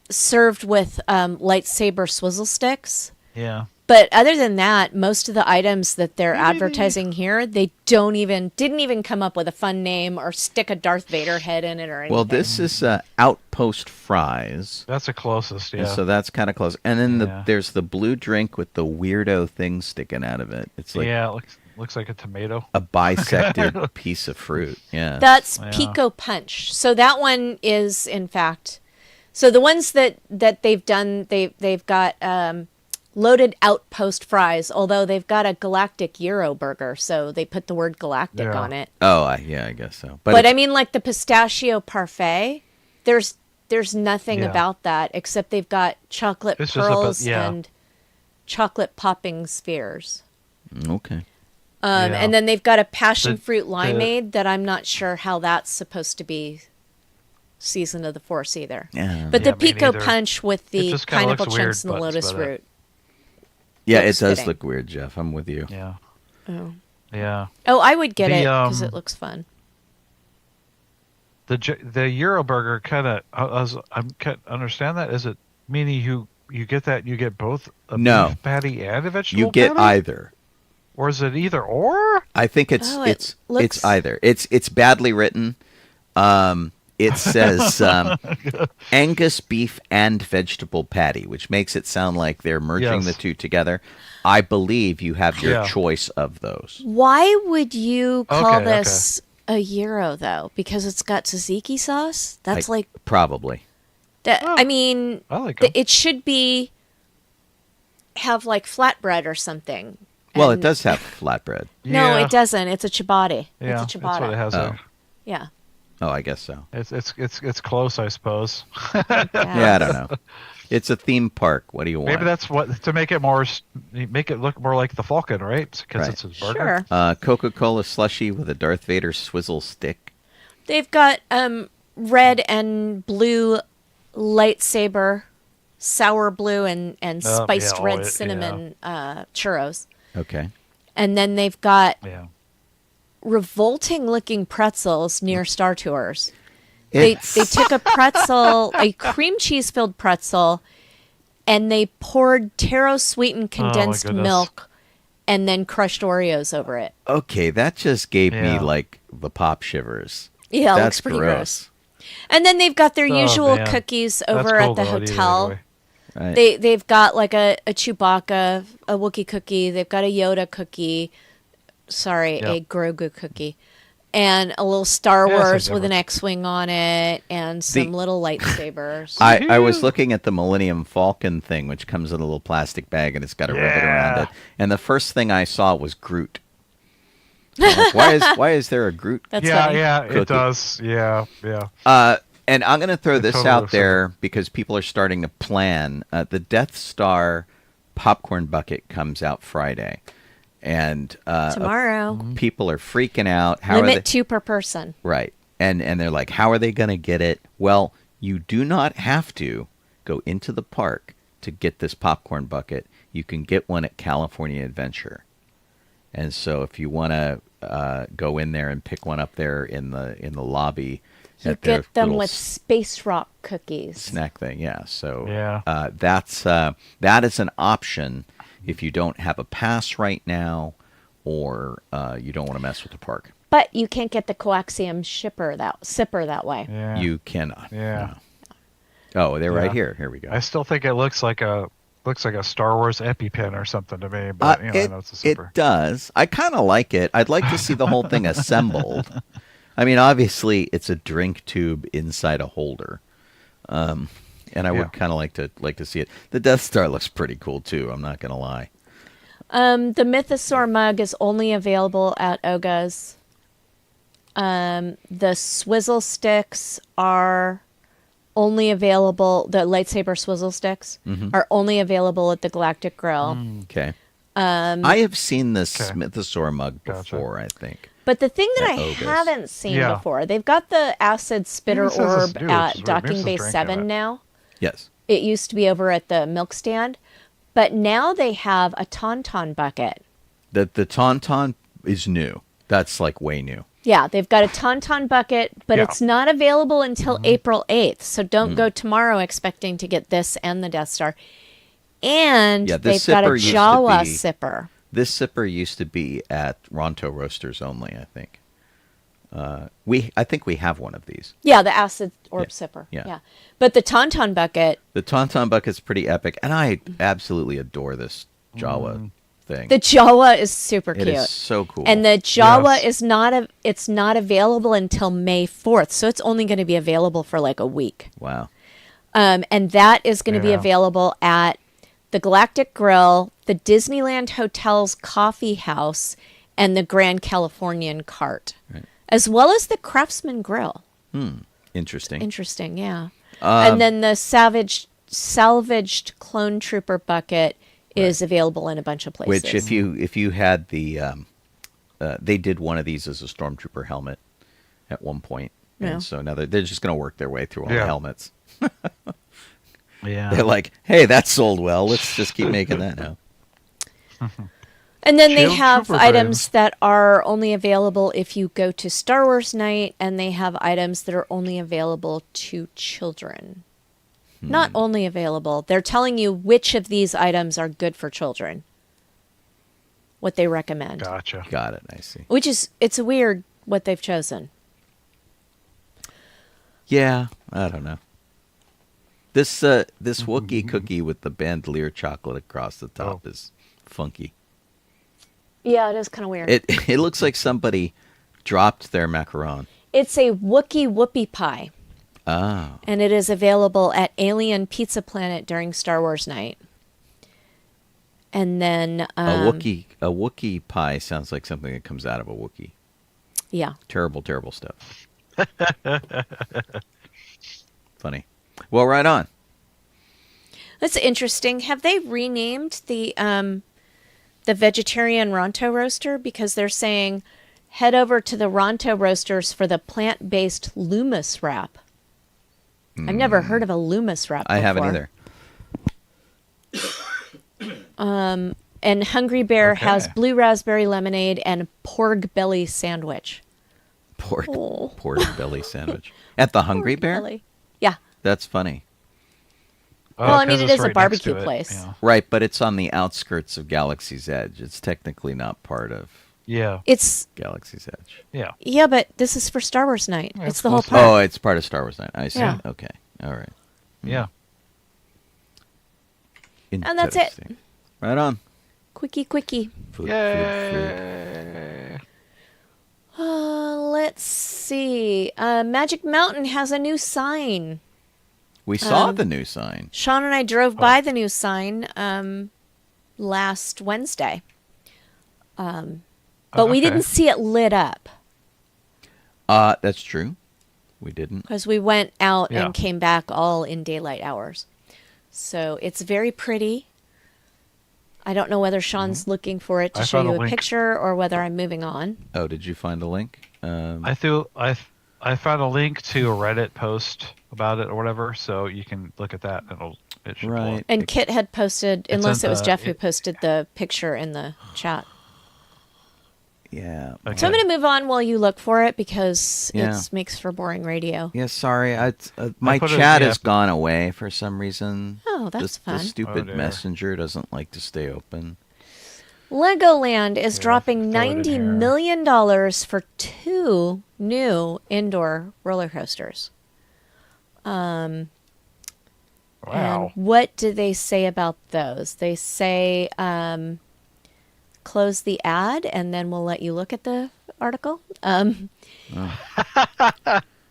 served with lightsaber swizzle sticks. Yeah. But other than that, most of the items that they're advertising here, they didn't even come up with a fun name or stick a Darth Vader head in it or anything. Well, this is Outpost Fries. That's the closest, yeah. And so that's kind of close. And then there's the blue drink with the weirdo thing sticking out of it. It's like it looks like a tomato. a bisected piece of fruit. Yeah. That's Pico Punch. So that one is, in fact, so the ones that they've done, they've got loaded Outpost fries, although they've got a Galactic Euro burger, so they put the word Galactic on it. Oh, I guess so. But I mean, like the pistachio parfait, there's nothing about that except they've got chocolate pearls and chocolate popping spheres. Okay. And then they've got a passion fruit limeade that I'm not sure how that's supposed to be Season of the Force either. Yeah. But the Pico neither. Punch with the just kinda pineapple looks chunks weird, and the but lotus that's about it. root. Yeah, it looks does fitting. look weird, Jeff. I'm with you. Yeah. Oh. Yeah. Oh, I would get The, it because it looks fun. The Euro burger kind of, I can't understand that. Is it meaning you get that and you get both a beef patty and a vegetable You get patty? either. Or is it either or? I think it's looks- it's either. It's badly written. It says Angus beef and vegetable patty, which makes it sound like they're merging the two together. I believe you have your choice of those. Why would you call this a Euro, though? Because it's got tzatziki sauce? That's Probably. That, I mean, I like 'em. it should have like flatbread or something. Well, it And- does have flatbread. No, Yeah. it doesn't. It's a ciabatta. Yeah, It's a that's what it ciabatta. has there. Yeah. Oh, I guess so. It's close, I suppose. Yeah, I don't know. It's a theme park. What do you want? Maybe that's what to make it look more like the Falcon, right? Because Right. it's his burger. Sure. Coca-Cola slushie with a Darth Vader swizzle stick. They've got red and blue lightsaber, sour blue and spiced red cinnamon churros. Okay. And then they've got Yeah. revolting looking pretzels near Star Tours. They took a pretzel, a cream cheese filled pretzel, and they poured taro sweetened condensed goodness. milk and then crushed Oreos over it. Okay, that just gave me Yeah. like the pop shivers. Yeah, it That's looks pretty gross. gross. And then they've got their usual man. cookies That's over cool, at the though, I'd eat it hotel. anyway. Right. They've got like a Chewbacca, a Wookiee cookie. They've got a Yoda cookie. Sorry, a Grogu cookie. And a little Star Yeah, it's Wars like with an different. X-Wing on it and some little lightsabers. I was looking at the Millennium Falcon thing, which comes in a little plastic bag and it's got a ribbon around it. And the first thing I saw was Groot. I'm like, why is there a Groot? That's Yeah, funny. yeah, Cookie. it does. Yeah, yeah. And I'm going to throw this totally out looks there because people are starting to plan. The Death Star popcorn bucket comes out Friday, and Tomorrow. people are freaking out. How Limit are they? 2 per person. Right, and they're like, how are they going to get it? Well, you do not have to go into the park to get this popcorn bucket. You can get one at California Adventure, and so if you want to go in there and pick one up there in the lobby. You At their get them little with space rock cookies. snack thing, yeah. So Yeah. that is an option if you don't have a pass right now, or you don't want to mess with the park. But you can't get the coaxium sipper that way. Yeah. You cannot. Yeah. No. Oh, they're right Yeah. here. Here we go. I still think it looks like a Star Wars EpiPen or something to me, but I know it's a super. It does. I kind of like it. I'd like to see the whole thing assembled. I mean, obviously, it's a drink tube inside a holder, and I would kind of like to see it. The Death Star looks pretty cool too. I'm not gonna lie. The Mythosaur mug is only available at Oga's. The swizzle sticks are only available. The lightsaber swizzle sticks are only available at the Galactic Grill. Okay. I have seen this Okay. Mythosaur mug Gotcha. before. I think. But the thing that At I Oga's. haven't seen Yeah. before, they've got the acid spitter Maybe it says this orb dude, at maybe Docking it's Bay drink in 7 it. now. Yes. It used to be over at the milk stand. But now they have a Tauntaun bucket. The Tauntaun is new. That's like way new. Yeah, they've got a Tauntaun bucket, but Yeah. it's not available until April 8th. So don't go tomorrow expecting to get this and the Death Star. And Yeah, this they've got a sipper used to Jawa be- sipper. This sipper used to be at Ronto Roasters only. I think. I think we have one of these. Yeah, the acid orb Yeah, sipper. yeah. But the Tauntaun bucket, The Tauntaun bucket's pretty epic, and I absolutely adore this Jawa thing. the Jawa is super It cute. is so cool. And the Jawa Yes. is it's not available until May 4th. So it's only going to be available for like a week. wow. And that is going to be Yeah. available at the Galactic Grill, the Disneyland Hotel's Coffee House, and the Grand Californian Cart, as well as the Craftsman Grill. Interesting. Interesting, yeah. And then the salvaged Clone Trooper bucket is available in a bunch of places. Which, if you had the, they did one of these as a Stormtrooper helmet at one point, Yeah. and so now they're just going to work their way through all the Yeah. helmets. Yeah. They're like, hey, that sold well. Let's just keep making that now. And then they Shield have Trooper items frames. that are only available if you go to Star Wars Night, and they have items that are only available to children. Not only available, they're telling you which of these items are good for children. What they recommend. Gotcha. Got it. I see. Which is, it's weird what they've chosen. Yeah, I don't know. This Wookiee cookie with the bandolier chocolate across the top is funky. Yeah, it is kind of weird. It looks like somebody dropped their macaron. It's a Wookiee whoopie pie, Oh, and it is available at Alien Pizza Planet during Star Wars Night. And then a Wookiee pie sounds like something that comes out of a Wookiee. yeah. Terrible, terrible stuff. Funny. Well, right on. That's interesting. Have they renamed the vegetarian Ronto roaster? Because they're saying head over to the Ronto roasters for the plant-based Loomis wrap. I've never heard of a Loomis wrap before. I haven't either. And Hungry Bear Okay. has blue raspberry lemonade and pork belly sandwich. Pork Oh. belly sandwich at the Hungry Pork Bear. belly. Yeah. That's funny. Well, I mean, 'cause it it's is a right next barbecue to it, place. Yeah. Right, but it's on the outskirts of Galaxy's Edge. It's technically not part of Yeah. It's Galaxy's Edge. Yeah. yeah, but this is for Star Wars Night. Yeah, it's it's the whole close. park. Oh, it's part of Star Wars Night. I see. Yeah. Okay. All right. Yeah. And that's it. Interesting. Right on. Quickie. Food. Yay. Let's see. Magic Mountain has a new sign. We saw the new sign. Sean and I drove by the new sign last Wednesday. But we Okay. didn't see it lit up. That's true. We didn't. because we went out Yeah. and came back all in daylight hours. So it's very pretty. I don't know whether Sean's looking for it to I show found you a a link. picture or whether I'm moving on. Oh, did you find a link? I found a link to a Reddit post about it or whatever, so you can look at that. And it should pull Right. up. And Kit had posted, unless in it was the- Jeff who posted the picture in the chat. Yeah. Okay. So I'm going to move on while you look for it because Yeah. it makes for boring radio. Yeah, sorry. My put it- chat yeah. has gone away for some reason. Oh, that's The fun. stupid Oh, dear. messenger doesn't like to stay open. Legoland is dropping throw it in $90 here. million for 2 new indoor roller coasters. Wow. And what do they say about those? They say close the ad and then we'll let you look at the article.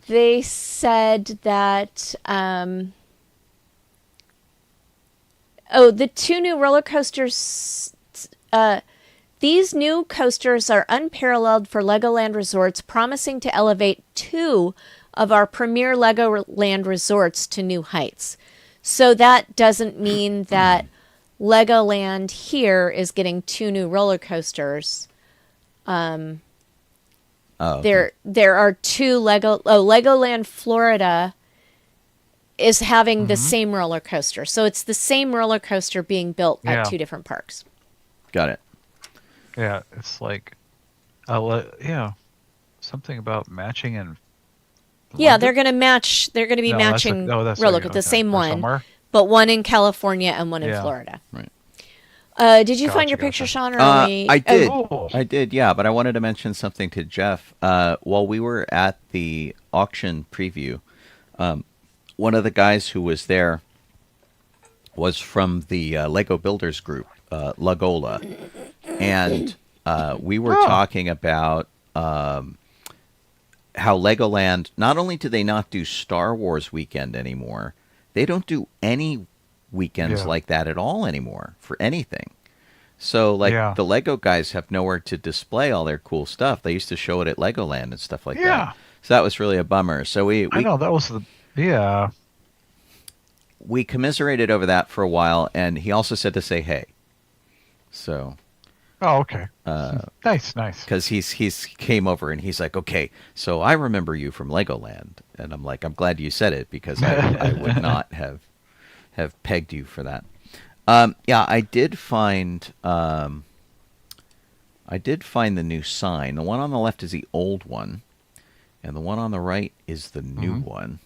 They said that the 2 new roller coasters. These new coasters are unparalleled for Legoland resorts, promising to elevate 2 of our premier Legoland resorts to new heights. So that doesn't mean that Legoland here is getting 2 new roller coasters. Oh, okay. There are 2 Legoland Florida is having the same roller coaster. So it's the same roller coaster being built Yeah. at 2 different parks. Got it. Yeah, it's like, something about matching and. Yeah, they're going to match. They're going to be No, that's matching that's roller okay, the same or one, somewhere. but one in California and one in Yeah. Florida. Right. Did you find Gotcha, your picture, gotcha. Sean? Or are we... I did. Oh. I did, yeah, but I wanted to mention something to Jeff. While we were at the auction preview, one of the guys who was there was from the Lego Builders group, Lagola. And we were talking about how Legoland, not only do they not do Star Wars weekend anymore, they don't do any weekends Yeah. like that at all anymore for anything. So, like, Yeah. the Lego guys have nowhere to display all their cool stuff. They used to show it at Legoland and stuff like Yeah. that. So that was really a bummer. So I know that was we commiserated over that for a while, and he also said to say hey. So, Oh, okay. Nice. because he's came over and he's like, okay, so I remember you from Legoland, and I'm like, I'm glad you said it because I would not have pegged you for that. Yeah, I did find the new sign. The one on the left is the old one, and the one on the right is the new one.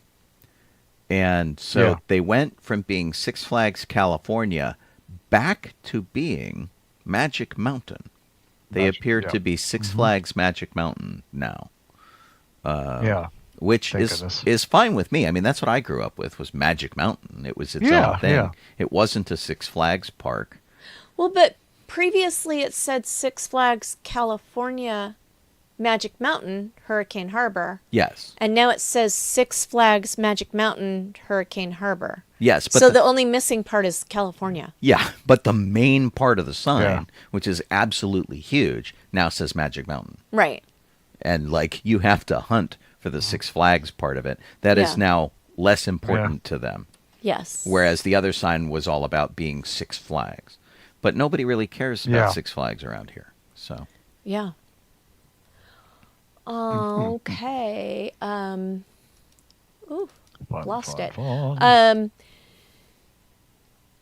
And so Yeah. they went from being Six Flags California back to being Magic Mountain. They appear to be Six Flags Magic Mountain now. Which Thank goodness. is fine with me. I mean, that's what I grew up with, was Magic Mountain. It was its Yeah, own thing. yeah. It wasn't a Six Flags park. Well, but previously it said Six Flags California Magic Mountain Hurricane Harbor, Yes. and now it says Six Flags Magic Mountain Hurricane Harbor. Yes, but So the only missing part is California. yeah, but the main part of the sign, Yeah. which is absolutely huge, now says Magic Mountain. Right. And like you have to hunt for the Six Flags part of it. That is Yeah. now less important to them. Yes. Whereas the other sign was all about being Six Flags. But nobody really cares about Yeah. Six Flags around here. So Yeah. Okay. Ooh, lost it.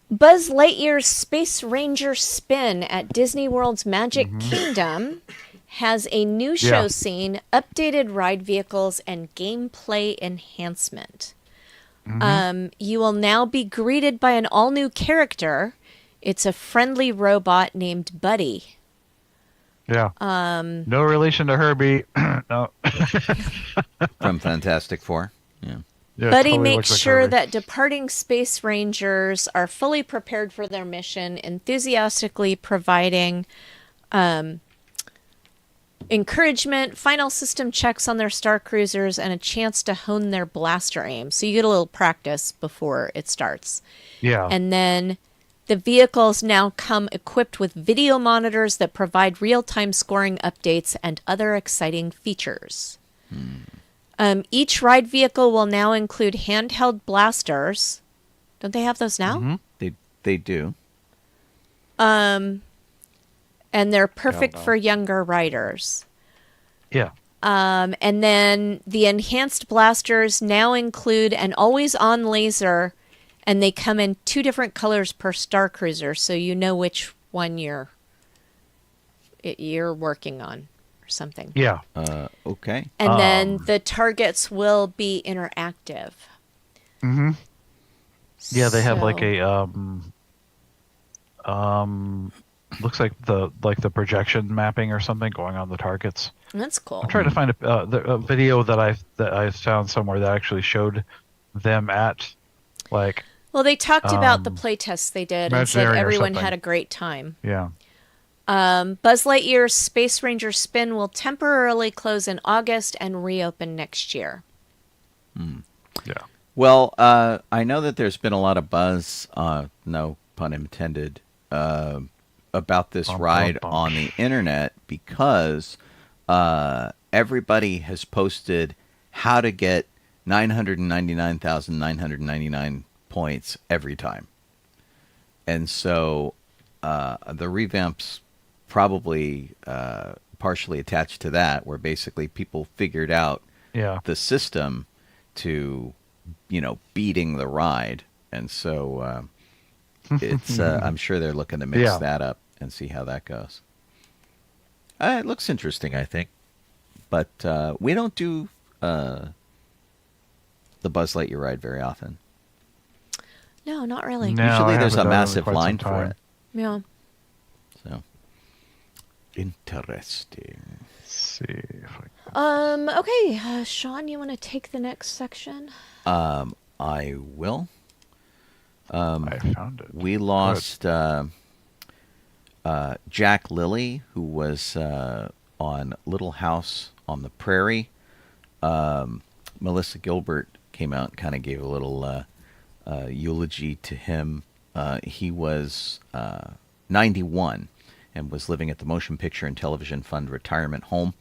Buzz Lightyear's Space Ranger spin at Disney World's Magic Kingdom has a new show Yeah. scene, updated ride vehicles, and gameplay enhancement. You will now be greeted by an all-new character. It's a friendly robot named Buddy. Yeah. No relation to Herbie. No. from Fantastic Four. Yeah. Yeah, Buddy totally makes looks like sure Herbie. that departing space rangers are fully prepared for their mission, enthusiastically providing encouragement, final system checks on their star cruisers, and a chance to hone their blaster aim. So you get a little practice before it starts. Yeah. And then the vehicles now come equipped with video monitors that provide real-time scoring updates and other exciting features. Each ride vehicle will now include handheld blasters. Don't they have those now? Mm-hmm. They do. And they're perfect no. for younger riders. Yeah. And then the enhanced blasters now include an always-on laser, and they come in 2 different colors per Star Cruiser, so you know which one you're working on or something. Yeah. Okay. And then the targets will be interactive. Mm-hmm. Yeah, they have So- like a looks like the projection mapping or something going on the targets. That's cool. I'm trying to find a video that I found somewhere that actually showed them at like Well, they talked about the play tests they did and said Imaginary or everyone something. had a great time. yeah. Buzz Lightyear's Space Ranger Spin will temporarily close in August and reopen next year. Yeah. Well, I know that there's been a lot of buzz, no pun intended, about this ride on the internet because everybody has posted how to get 999,999 points every time. And so the revamp's probably partially attached to that, where basically people figured out the system to, beating the ride. And so it's I'm sure they're looking to mix that up and see how that goes. It looks interesting, I think. But we don't do the Buzz Lightyear ride very often. No, not really. No, Usually I there's a haven't done it in massive quite some line for time. it. Yeah. So interesting. Let's see if I Okay, Sean, you want to take the next section? I will. I found it. We lost Jack Lilly, who was on Little House on the Prairie. Melissa Gilbert came out and kind of gave a little eulogy to him. He was 91 and was living at the Motion Picture and Television Fund retirement home.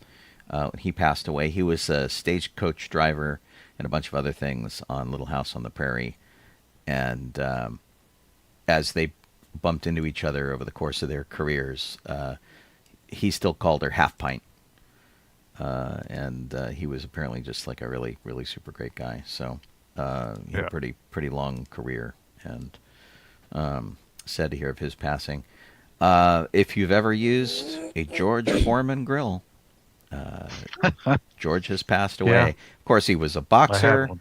He passed away. He was a stagecoach driver and a bunch of other things on Little House on the Prairie. And as they bumped into each other over the course of their careers, he still called her Half Pint. And he was apparently just like a really, really super great guy. So he had a pretty long career, and sad to hear of his passing. If you've ever used a George Foreman grill, George has passed away. Yeah. Of course, he was a I boxer. had one.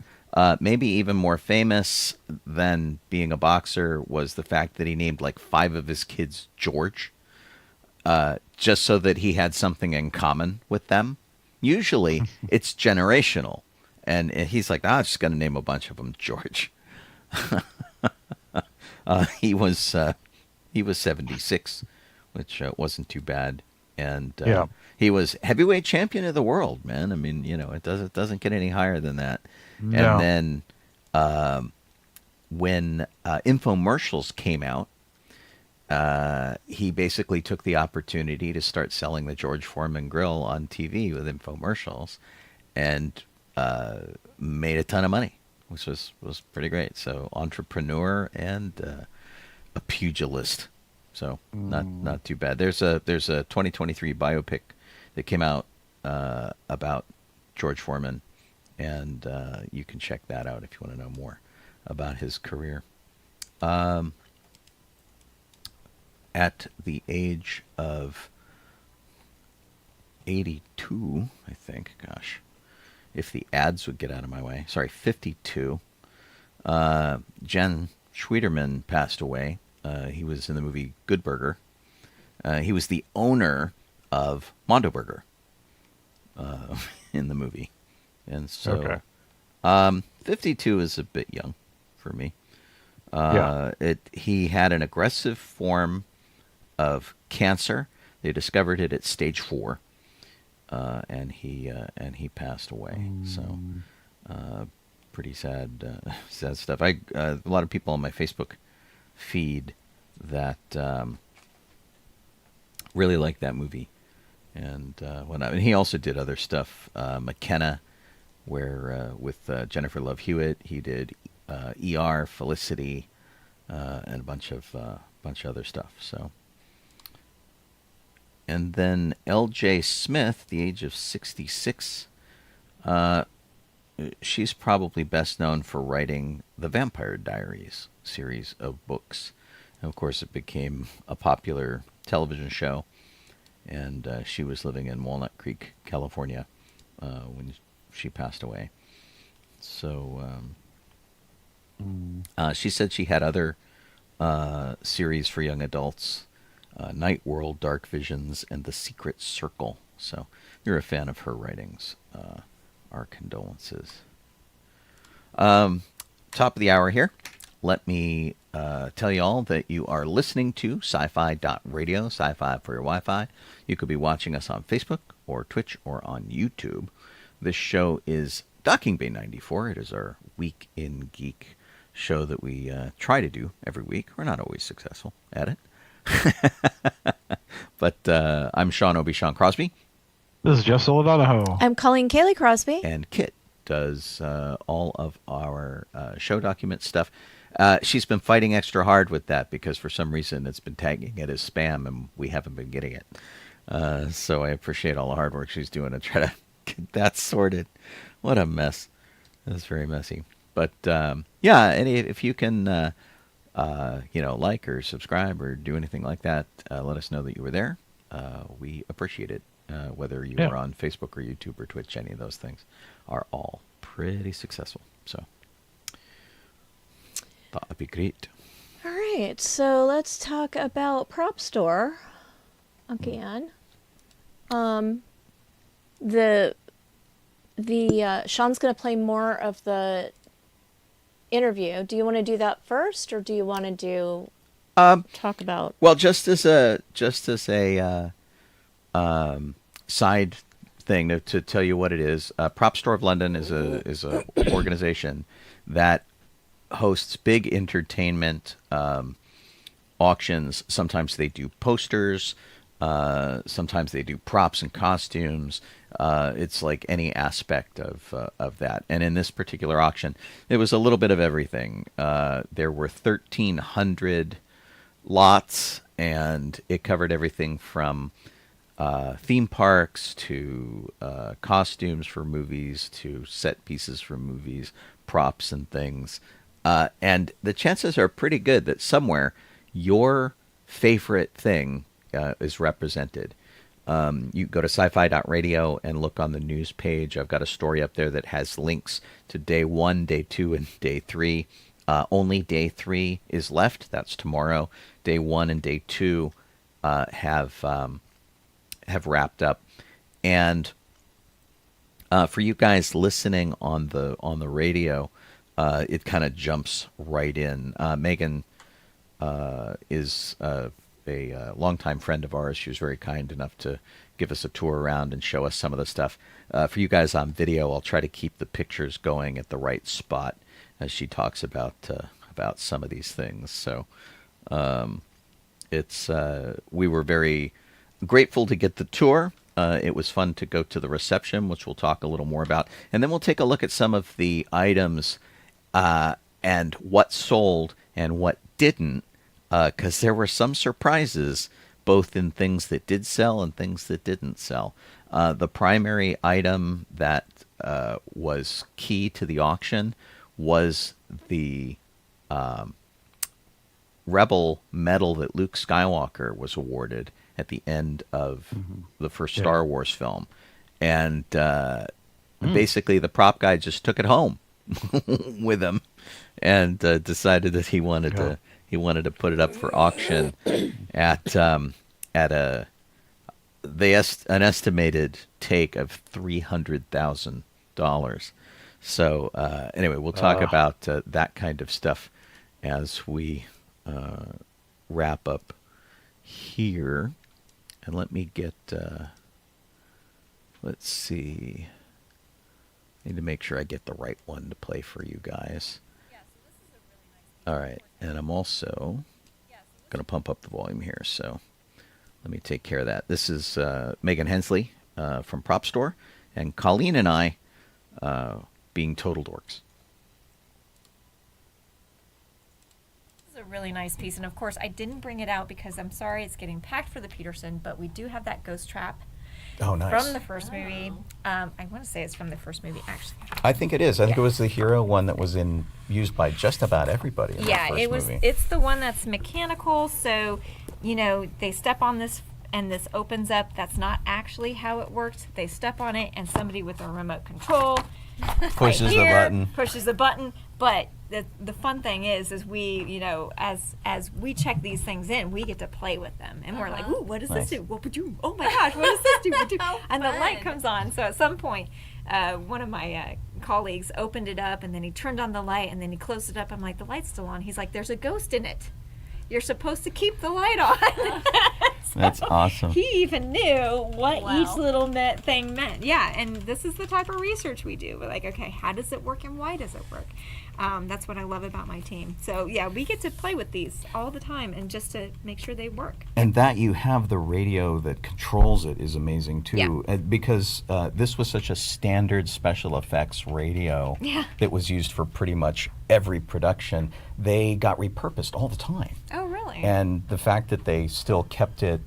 Maybe even more famous than being a boxer was the fact that he named like 5 of his kids George, just so that he had something in common with them. Usually, it's generational, and he's like, I'm just going to name a bunch of them George. He was 76, which wasn't too bad, and he was heavyweight champion of the world. Man, I mean, it doesn't get any higher than that. No. And then when infomercials came out, he basically took the opportunity to start selling the George Foreman grill on TV with infomercials, and made a ton of money, which was pretty great. So entrepreneur and a pugilist. So not too bad. There's a 2023 biopic that came out about George Foreman, and you can check that out if you want to know more about his career. At the age of 82, I think, gosh, if the ads would get out of my way. Sorry, 52. Jen Schwieterman passed away. He was in the movie Good Burger. He was the owner of Mondo Burger in the movie. And so 52 is a bit young for me. He had an aggressive form of cancer. They discovered it at stage 4, and he passed away. So pretty sad stuff. A lot of people on my Facebook feed that really like that movie, and whatnot. And he also did other stuff. McKenna where with Jennifer Love Hewitt, he did ER, Felicity, and a bunch of other stuff. So, and then L.J. Smith, the age of 66. She's probably best known for writing the Vampire Diaries series of books. And of course, it became a popular television show, and she was living in Walnut Creek, California, when she passed away. So she said she had other series for young adults, Night World, Dark Visions, and The Secret Circle. So if you're a fan of her writings, our condolences. Top of the hour here. Let me tell you all that you are listening to sci-fi.radio, sci-fi for your Wi-Fi. You could be watching us on Facebook or Twitch or on YouTube. This show is Docking Bay 94. It is our Week in Geek show that we try to do every week. We're not always successful at it. But I'm Sean Obi-Shawn Crosby. This is Jeff Donoho. I'm Colleen Kaylee Crosby. And Kit does all of our show document stuff. She's been fighting extra hard with that because for some reason it's been tagging it as spam and we haven't been getting it. So I appreciate all the hard work she's doing to try to get that sorted. What a mess. That's very messy. But yeah, and if you can, like or subscribe or do anything like that, let us know that you were there. We appreciate it. Whether you are on Facebook or YouTube or Twitch, any of those things are all pretty successful. So thought that'd be great. All right, so let's talk about Propstore again. Sean's going to play more of the interview. Do you want to do that first, or do you want to do talk about? Well, just as a side thing to tell you what it is, Propstore of London is a organization that hosts big entertainment auctions. Sometimes they do posters. Sometimes they do props and costumes. It's like any aspect of that. And in this particular auction, it was a little bit of everything. There were 1,300 lots, and it covered everything from theme parks to costumes for movies to set pieces for movies, props and things. And the chances are pretty good that somewhere your favorite thing is represented. You go to sci-fi.radio and look on the news page. I've got a story up there that has links to day 1, day 2, and day 3. Only day 3 is left. That's tomorrow. Day 1 and day 2 have wrapped up. And for you guys listening on the radio, it kind of jumps right in. Maegen is a longtime friend of ours. She was very kind enough to give us a tour around and show us some of the stuff. For you guys on video, I'll try to keep the pictures going at the right spot as she talks about some of these things. So we were very grateful to get the tour. It was fun to go to the reception, which we'll talk a little more about. And then we'll take a look at some of the items and what sold and what didn't, because there were some surprises, both in things that did sell and things that didn't sell. The primary item that was key to the auction was the Rebel medal that Luke Skywalker was awarded at the end of the first Star Wars film. And basically the prop guy just took it home with him and decided that he wanted to put it up for auction at an estimated take of $300,000. So anyway, we'll talk about that kind of stuff as we wrap up here. And let me get, let's see. I need to make sure I get the right one to play for you guys. Yeah, so this is a really nice. All right, and I'm also going to pump up the volume here, so let me take care of that. This is Maegen Hensley from Propstore, and Colleen and I being total dorks. This is a really nice piece, and of course I didn't bring it out because I'm sorry it's getting packed for the Peterson, but we do have that ghost trap Oh, nice. from the first movie. I want to say it's from the first movie, actually. I think it is. I think Yeah. it was the hero one that was used by just about everybody in Yeah, the first it was. movie. It's the one that's mechanical, so they step on this and this opens up. That's not actually how it works. They step on it, and somebody with a remote control Pushes right the here button. pushes the button. But the fun thing is we, as we check these things in, we get to play with them, and we're like, ooh, what does Nice. this do? What would you? Oh my gosh, what does this do? How And the light fun. comes on. So at some point, one of my colleagues opened it up, and then he turned on the light, and then he closed it up. I'm like, the light's still on. He's like, there's a ghost in it. You're supposed to keep the light on. So That's awesome. He even knew what Wow. each little thing meant. Yeah, and this is the type of research we do. We're like, okay, how does it work and why does it work? That's what I love about my team. So yeah, we get to play with these all the time, and just to make sure they work. And that you have the radio that controls it is amazing too, because this was such a standard special effects radio Yeah. that was used for pretty much every production. They got repurposed all the time. Oh, really? And the fact that they still kept it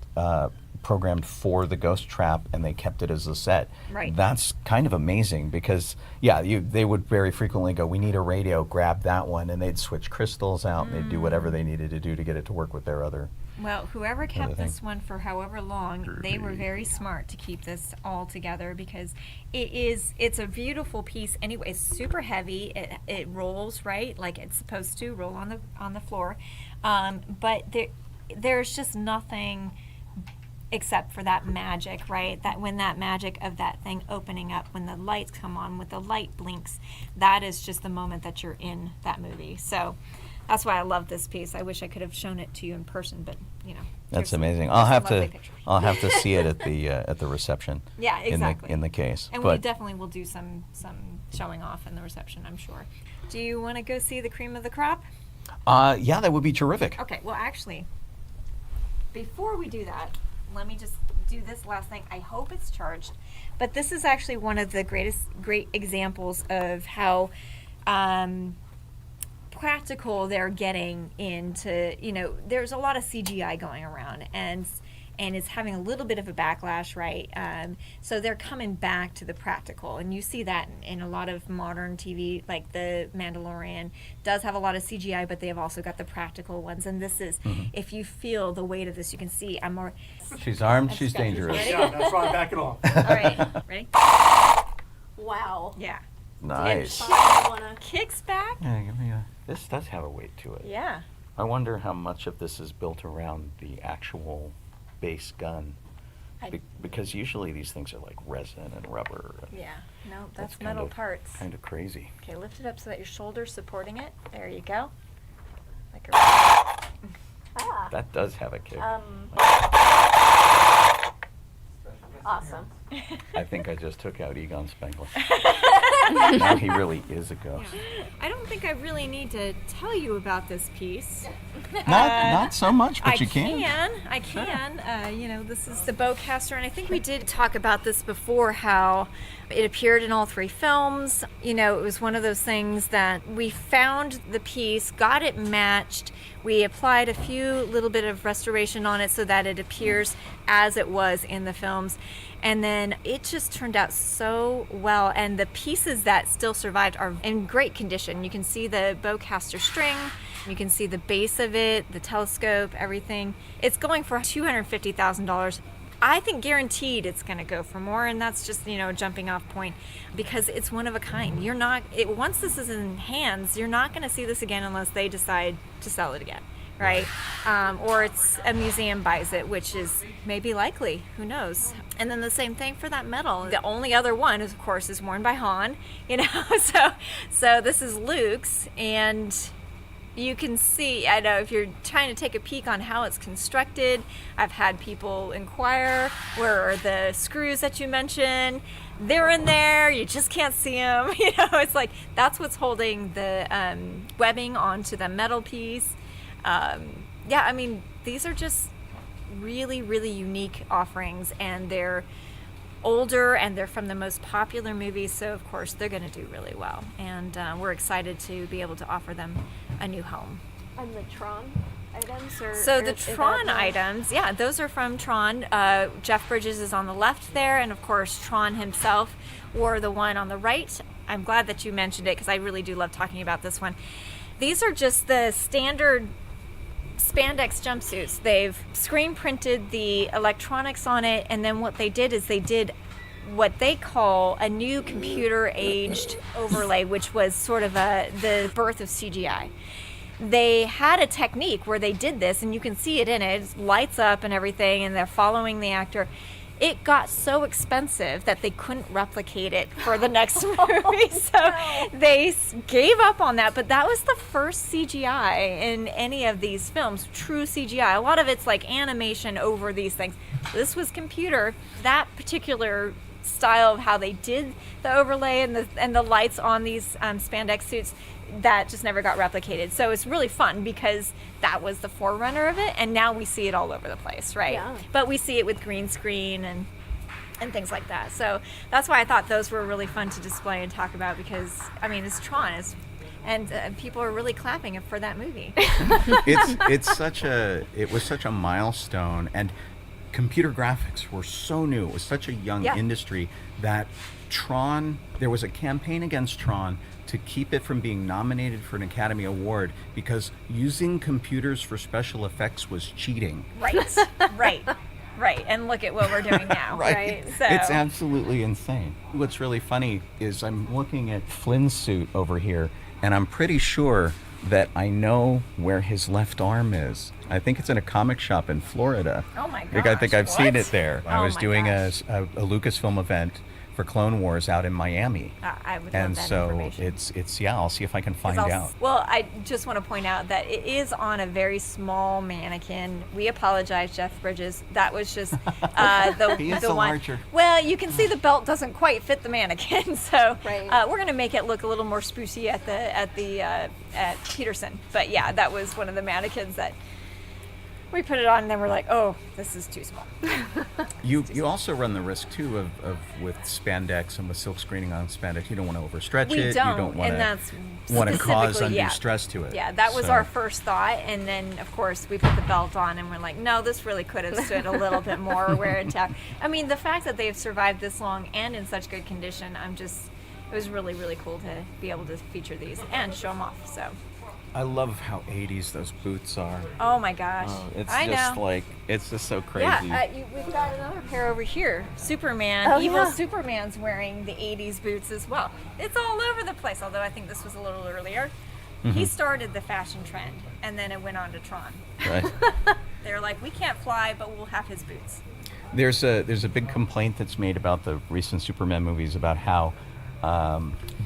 programmed for the ghost trap and they kept it as a set, Right. that's kind of amazing because, they would very frequently go, we need a radio, grab that one, and they'd switch crystals out and they'd do whatever they needed to do to get it to work with their other. Well, whoever kept thing. this one for however long, they were very smart to keep this all together because it's a beautiful piece anyway. It's super heavy. It rolls right like it's supposed to roll on the floor, but there's just nothing except for that magic, right? That when that magic of that thing opening up, when the lights come on, when the light blinks, that is just the moment that you're in that movie. So that's why I love this piece. I wish I could have shown it to you in person, but That's there's some- amazing. there's I'll some have lovely to pictures. I'll have to see it at the reception. Yeah, exactly. In the case. And we but definitely will do some showing off in the reception, I'm sure. Do you want to go see the cream of the crop? yeah, that would be terrific. Okay, well, actually, before we do that, let me just do this last thing. I hope it's charged, but this is actually one of the great examples of how practical they're getting into. There's a lot of CGI going around, and it's having a little bit of a backlash, right? So they're coming back to the practical, and you see that in a lot of modern TV, like The Mandalorian does have a lot of CGI, but they have also got the practical ones. And this is, if you feel the weight of this, you can see I'm more. She's armed, she's Let's go. dangerous. Ready? Yeah, that's why I'm backing off. All right, ready? Wow. Yeah. Nice. I wanna... Kicks back. Yeah, give me this does have a weight to it. Yeah. I wonder how much of this is built around the actual base gun. Because usually these things are like resin and rubber. And Yeah. No, that's that's metal kind of- parts. Kind of crazy. Okay, lift it up so that your shoulder's supporting it. There you go. Like a. Ah. That does have a kick. Awesome. I think I just took out Egon Spengler. Now he really is a ghost. I don't think I really need to tell you about this piece. Not so much, but I you can. I can. This is the bowcaster, and I think we did talk about this before, how it appeared in all three films. It was one of those things that we found the piece, got it matched. We applied a few little bit of restoration on it so that it appears as it was in the films. And then it just turned out so well. And the pieces that still survived are in great condition. You can see the bowcaster string. You can see the base of it, the telescope, everything. It's going for $250,000. I think guaranteed it's going to go for more, and that's just, a jumping off point because it's one of a kind. Once this is in hands, you're not going to see this again unless they decide to sell it again, right? Or it's a museum buys it, which is maybe likely, who knows? And then the same thing for that medal. The only other one, of course, is worn by Han, so this is Luke's, and you can see, I know if you're trying to take a peek on how it's constructed, I've had people inquire, where are the screws that you mentioned? They're in there, you just can't see them. It's like, that's what's holding the webbing onto the metal piece. These are just really, really unique offerings, and they're older and they're from the most popular movies, so of course they're going to do really well. And we're excited to be able to offer them a new home. And the Tron items? So the Tron items, yeah, those are from Tron. Jeff Bridges is on the left there, and of course Tron himself wore the one on the right. I'm glad that you mentioned it because I really do love talking about this one. These are just the standard spandex jumpsuits. They've screen printed the electronics on it, and then what they did is they did what they call a new computer aged overlay, which was sort of the birth of CGI. They had a technique where they did this, and you can see it in it. It lights up and everything, and they're following the actor. It got so expensive that they couldn't replicate it for the next movie, so they gave up on that. But that was the first CGI in any of these films, true CGI. A lot of it's like animation over these things. This was computer. That particular style of how they did the overlay and the lights on these spandex suits, that just never got replicated. So it's really fun because that was the forerunner of it, and now we see it all over the place, right? Yeah. But we see it with green screen and things like that. So that's why I thought those were really fun to display and talk about, because I mean, it's Tron, and people are really clapping for that movie. It was such a milestone, and computer graphics were so new. It was such a young industry that Tron, there was a campaign against Tron to keep it from being nominated for an Academy Award because using computers for special effects was cheating. Right. And look at what we're doing now. Right. So It's absolutely insane. What's really funny is I'm looking at Flynn's suit over here, and I'm pretty sure that I know where his left arm is. I think it's in a comic shop in Florida. Oh my I think I've gosh, seen what? it there. I Oh was my doing a gosh. Lucasfilm event for Clone Wars out in Miami. I would love And that so information. it's I'll see if I can find out. Well, I just want to point out that it is on a very small mannequin. We apologize, Jeff Bridges. That was just He is the a one. larger. Well, you can see the belt doesn't quite fit the mannequin, so Right. we're going to make it look a little more sprucey at Peterson. But yeah, that was one of the mannequins that we put it on, and then we're like, oh, this is too small. You also run the risk too of with spandex and with silk screening on spandex. You don't want to overstretch We it. don't, You don't want and that's to cause specifically, undue yeah. stress to it. Yeah, that was So- our first thought, and then of course we put the belt on, and we're like, no, this really could have stood a little bit more wear and tear. I mean, the fact that they've survived this long and in such good condition, it was really, really cool to be able to feature these and show them off. So, I love how 80s those boots are. oh my gosh, It's I just know. like, it's just so crazy. Yeah, we've got another pair over here. Superman, evil yeah. Superman's wearing the 80s boots as well. It's all over the place, although I think this was a little earlier. He started the fashion trend, and then it went on to Tron. Right. They're like, we can't fly, but we'll have his boots. There's a big complaint that's made about the recent Superman movies about how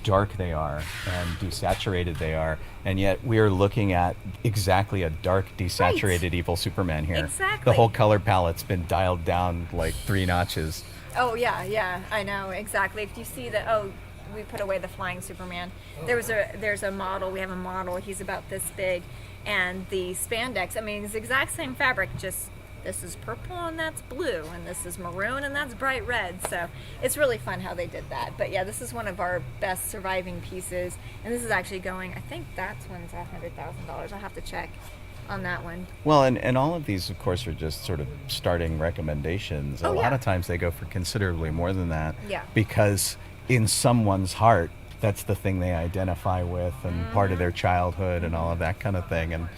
dark they are and desaturated they are, and yet we are looking at exactly a dark, desaturated evil Superman here. Exactly. The whole color palette's been dialed down like 3 notches. Oh, yeah, I know, exactly. If you see we put away the flying Superman. There's a model, we have a model, he's about this big, and the spandex, I mean, it's the exact same fabric, just this is purple and that's blue, and this is maroon and that's bright red. So it's really fun how they did that. But yeah, this is one of our best surviving pieces, and this is actually going, I think that's one's $100,000. I'll have to check on that one. Well, and all of these, of course, are just sort of starting recommendations. A Oh, lot yeah. of times they go for considerably more than that. Yeah. Because in someone's heart, that's the thing they identify with, and part of their childhood and all of that kind of thing. And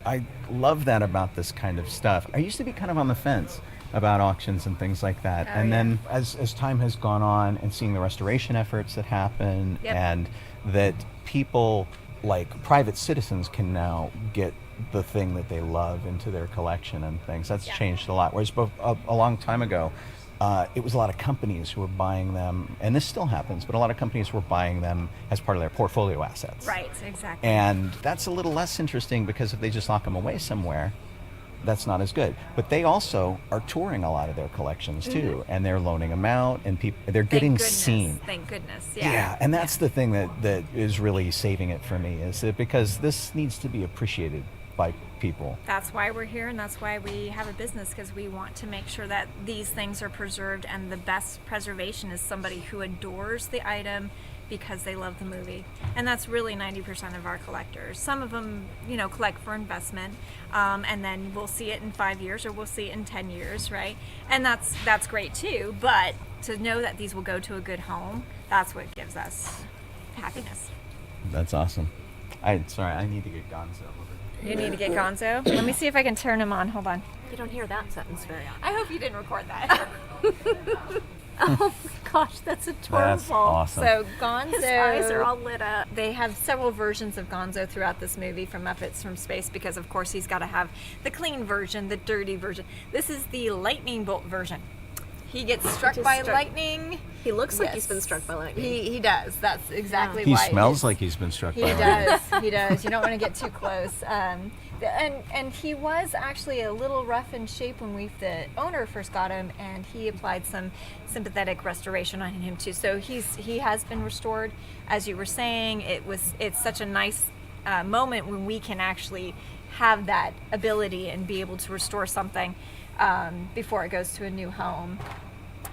I love that about this kind of stuff. I used to be kind of on the fence about auctions and things like that. Oh, and yeah. then as time has gone on and seeing the restoration efforts that happen, Yep. and that people like private citizens can now get the thing that they love into their collection and things, that's Yeah. changed a lot. Whereas a long time ago, it was a lot of companies who were buying them, and this still happens, but a lot of companies were buying them as part of their portfolio assets. Right, exactly. And that's a little less interesting because if they just lock them away somewhere, that's not as good. But they also are touring a lot of their collections too, and they're loaning them out, and they're getting seen. Thank goodness. Yeah, and that's the thing that is really saving it for me, is that because this needs to be appreciated by people. That's why we're here, and that's why we have a business, because we want to make sure that these things are preserved, and the best preservation is somebody who adores the item because they love the movie. And that's really 90% of our collectors. Some of them, collect for investment, and then we'll see it in 5 years or we'll see it in 10 years, right? And that's great too, but to know that these will go to a good home, that's what gives us happiness. That's awesome. I need to get Gonzo. You need to get Gonzo? Let me see if I can turn him on. Hold on. You don't hear that sentence very often. I hope you didn't record that. Oh my gosh, that's adorable. That's awesome. So Gonzo, His eyes are all lit up. they have several versions of Gonzo throughout this movie from Muppets from Space, because of course he's got to have the clean version, the dirty version. This is the lightning bolt version. He gets struck by lightning. He looks like he's been struck by lightning. He does. That's exactly He why. smells like he's been struck He by lightning. does. He does. You don't want to get too close. And he was actually a little rough in shape when the owner first got him, and he applied some sympathetic restoration on him too. So he has been restored, as you were saying. It's such a nice moment when we can actually have that ability and be able to restore something before it goes to a new home.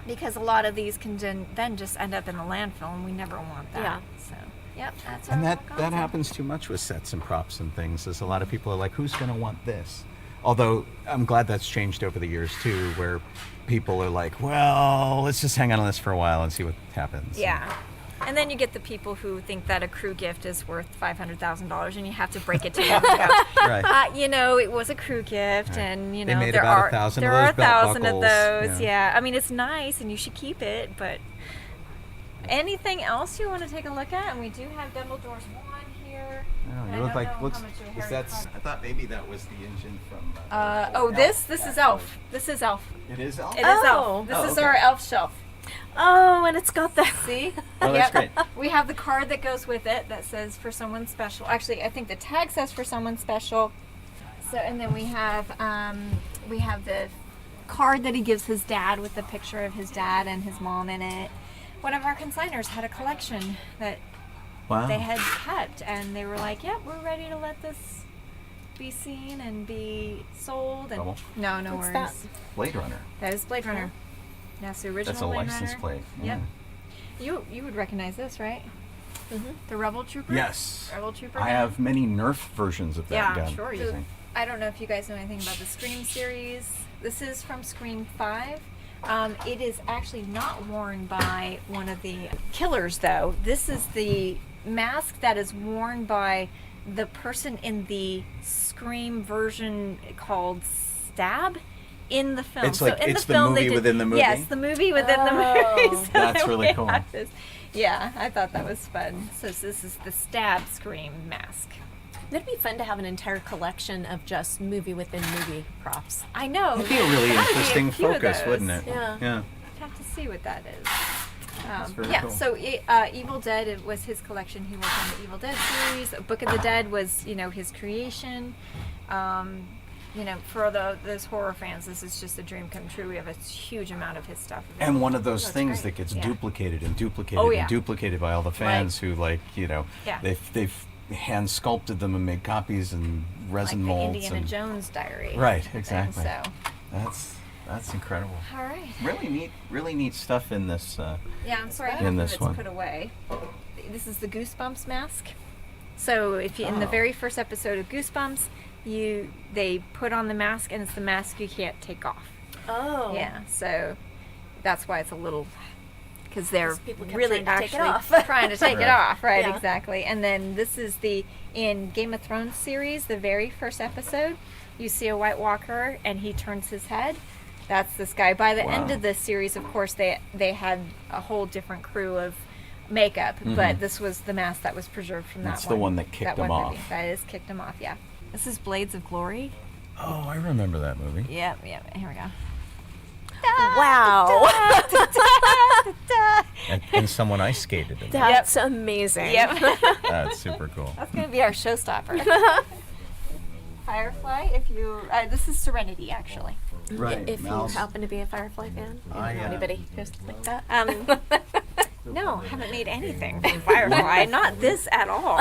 Because a lot of these can then just end up in the landfill, and we never want that. Yeah. So, yep, that's And our that concept. happens too much with sets and props and things. Is a lot of people are like, who's going to want this? Although I'm glad that's changed over the years too, where people are like, well, let's just hang on this for a while and see what happens. Yeah. And then you get the people who think that a crew gift is worth $500,000, and you have to break it to them. Right. It was a crew gift, Right. and They made there about are 1,000 there of are those belt 1,000 of buckles. those. Yeah. Yeah. I mean, it's nice, and you should keep it. But anything else you want to take a look at? And we do have Dumbledore's wand here. Oh, And you I look don't like know looks. how much of a Is Harry that? Potter- I thought maybe that was the engine from. this is Elf. This is Elf. It is Elf. It is Oh. Elf. This Oh, is okay. our Elf shelf. Oh, and it's got that. See? Oh, that's great. We have the card that goes with it that says for someone special. Actually, I think the tag says for someone special. So, and then we have the card that he gives his dad with the picture of his dad and his mom in it. One of our consigners had a collection that Wow. they had kept, and they were like, "Yep, we're ready to let this be seen and be sold." And Trouble? no What's worries. that? Blade Runner. That is Blade Runner. That's the original That's a Blade license Runner. plate. Yep. Yeah. You would recognize this, right? Mhm. The Rebel Trooper? Yes. Rebel Trooper I gun? have many Nerf versions of that Yeah, gun. sure you do. I don't know if you guys know anything about the Scream series. This is from Scream 5. It is actually not worn by one of the killers, though. This is the mask that is worn by the person in the Scream version called Stab in the film. It's like- in it's the film movie they did, within the movie? Yes, the movie within the Oh. movie. So That's really we cool. have this. Yeah, I thought that was fun. So this is the Stab Scream mask. That'd be fun to have an entire collection of just movie within movie props. I know. That'd be a really Gotta be a interesting few of focus, those. wouldn't it? Yeah. Yeah. Have to see what that is. very Yeah, cool. so Evil Dead it was his collection. He worked on the Evil Dead series. Book of the Dead was, his creation. For those horror fans, this is just a dream come true. We have a huge amount of his stuff. And one of those That's things great. that gets Yeah. duplicated and duplicated Oh, and yeah. duplicated by all the fans who Yeah. they've hand sculpted them and made copies and Like resin the molds. Indiana and, Jones diary. Right, thing, exactly. So, That's incredible. all right. Really neat stuff in this. Yeah, I'm sorry. In Half of this it's one. put away. This is the Goosebumps mask. So if you in the Oh. very first episode of Goosebumps, they put on the mask, and it's the mask you can't take off. Oh. Yeah, so that's why it's a little, because they're 'Cause people kept really trying to take it actually off. trying to take it Right. off, right? Yeah. Exactly. And then this is in Game of Thrones series, the very first episode, you see a White Walker and he turns his head. That's this guy. By the end Wow. of this series, of course, they had a whole different crew of makeup, but this was the mask that was preserved from That's that the one. one that kicked that him one off. movie. That is kicked him off, yeah. This is Blades of Glory. Oh, I remember that movie. Yep, here we go. Wow. And someone ice skated in. That's amazing. Yep. That's super cool. That's going to be our showstopper. Firefly, if you... this is Serenity, actually. Right. If Mouse. you happen to be a Firefly fan, you I know am. anybody who's like that. No, haven't made anything from Firefly. Not this at all.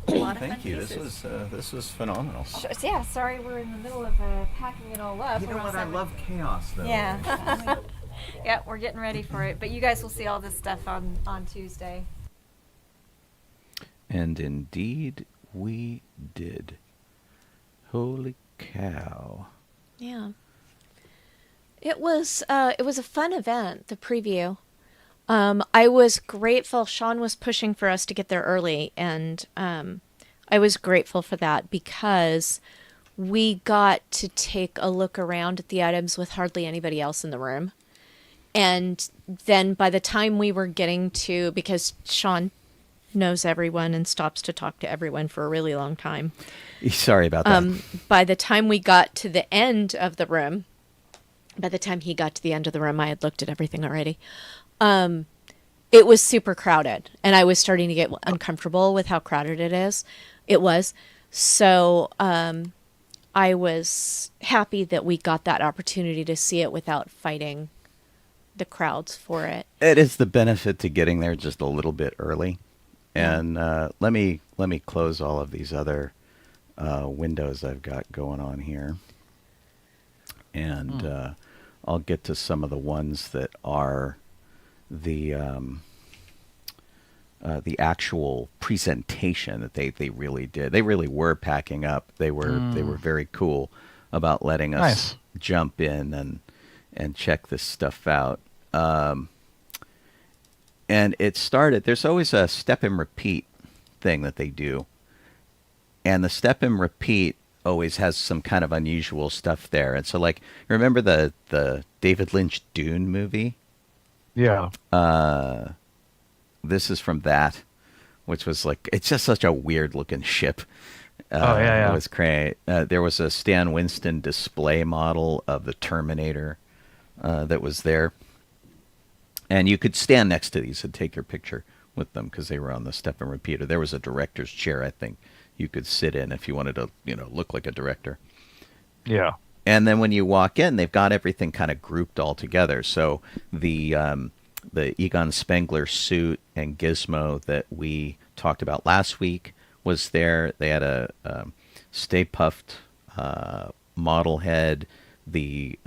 A lot of Thank fun you. pieces. This was phenomenal. Yeah, sorry we're in the middle of packing it all up. You know We're what? I almost love chaos, though. Yeah. Yeah, we're getting ready for it. But you guys will see all this stuff on Tuesday. And indeed, we did. Holy cow. Yeah. It was a fun event, the preview. I was grateful. Sean was pushing for us to get there early, and I was grateful for that because we got to take a look around at the items with hardly anybody else in the room. And then by the time we were getting to, because Sean knows everyone and stops to talk to everyone for a really long time. Sorry about that. By the time we got to the end of the room, by the time he got to the end of the room, I had looked at everything already. It was super crowded, and I was starting to get uncomfortable with how crowded it was. So I was happy that we got that opportunity to see it without fighting the crowds for it. It is the benefit to getting there just a little bit early. And let me close all of these other windows I've got going on here. And I'll get to some of the ones that are the actual presentation that they really did. They really were packing up. They were very cool about letting us jump in and check this stuff out. And it started, there's always a step and repeat thing that they do. And the step and repeat always has some kind of unusual stuff there. And so, like, remember the David Lynch Dune movie? Yeah. This is from that, which was like, it's just such a weird looking ship. Yeah. It was great. There was a Stan Winston display model of the Terminator that was there. And you could stand next to these and take your picture with them because they were on the step and repeater. There was a director's chair, I think, you could sit in if you wanted to, look like a director. Yeah. And then when you walk in, they've got everything kind of grouped all together. So the Egon Spengler suit and gizmo that we talked about last week was there. They had a Stay Puft model head. The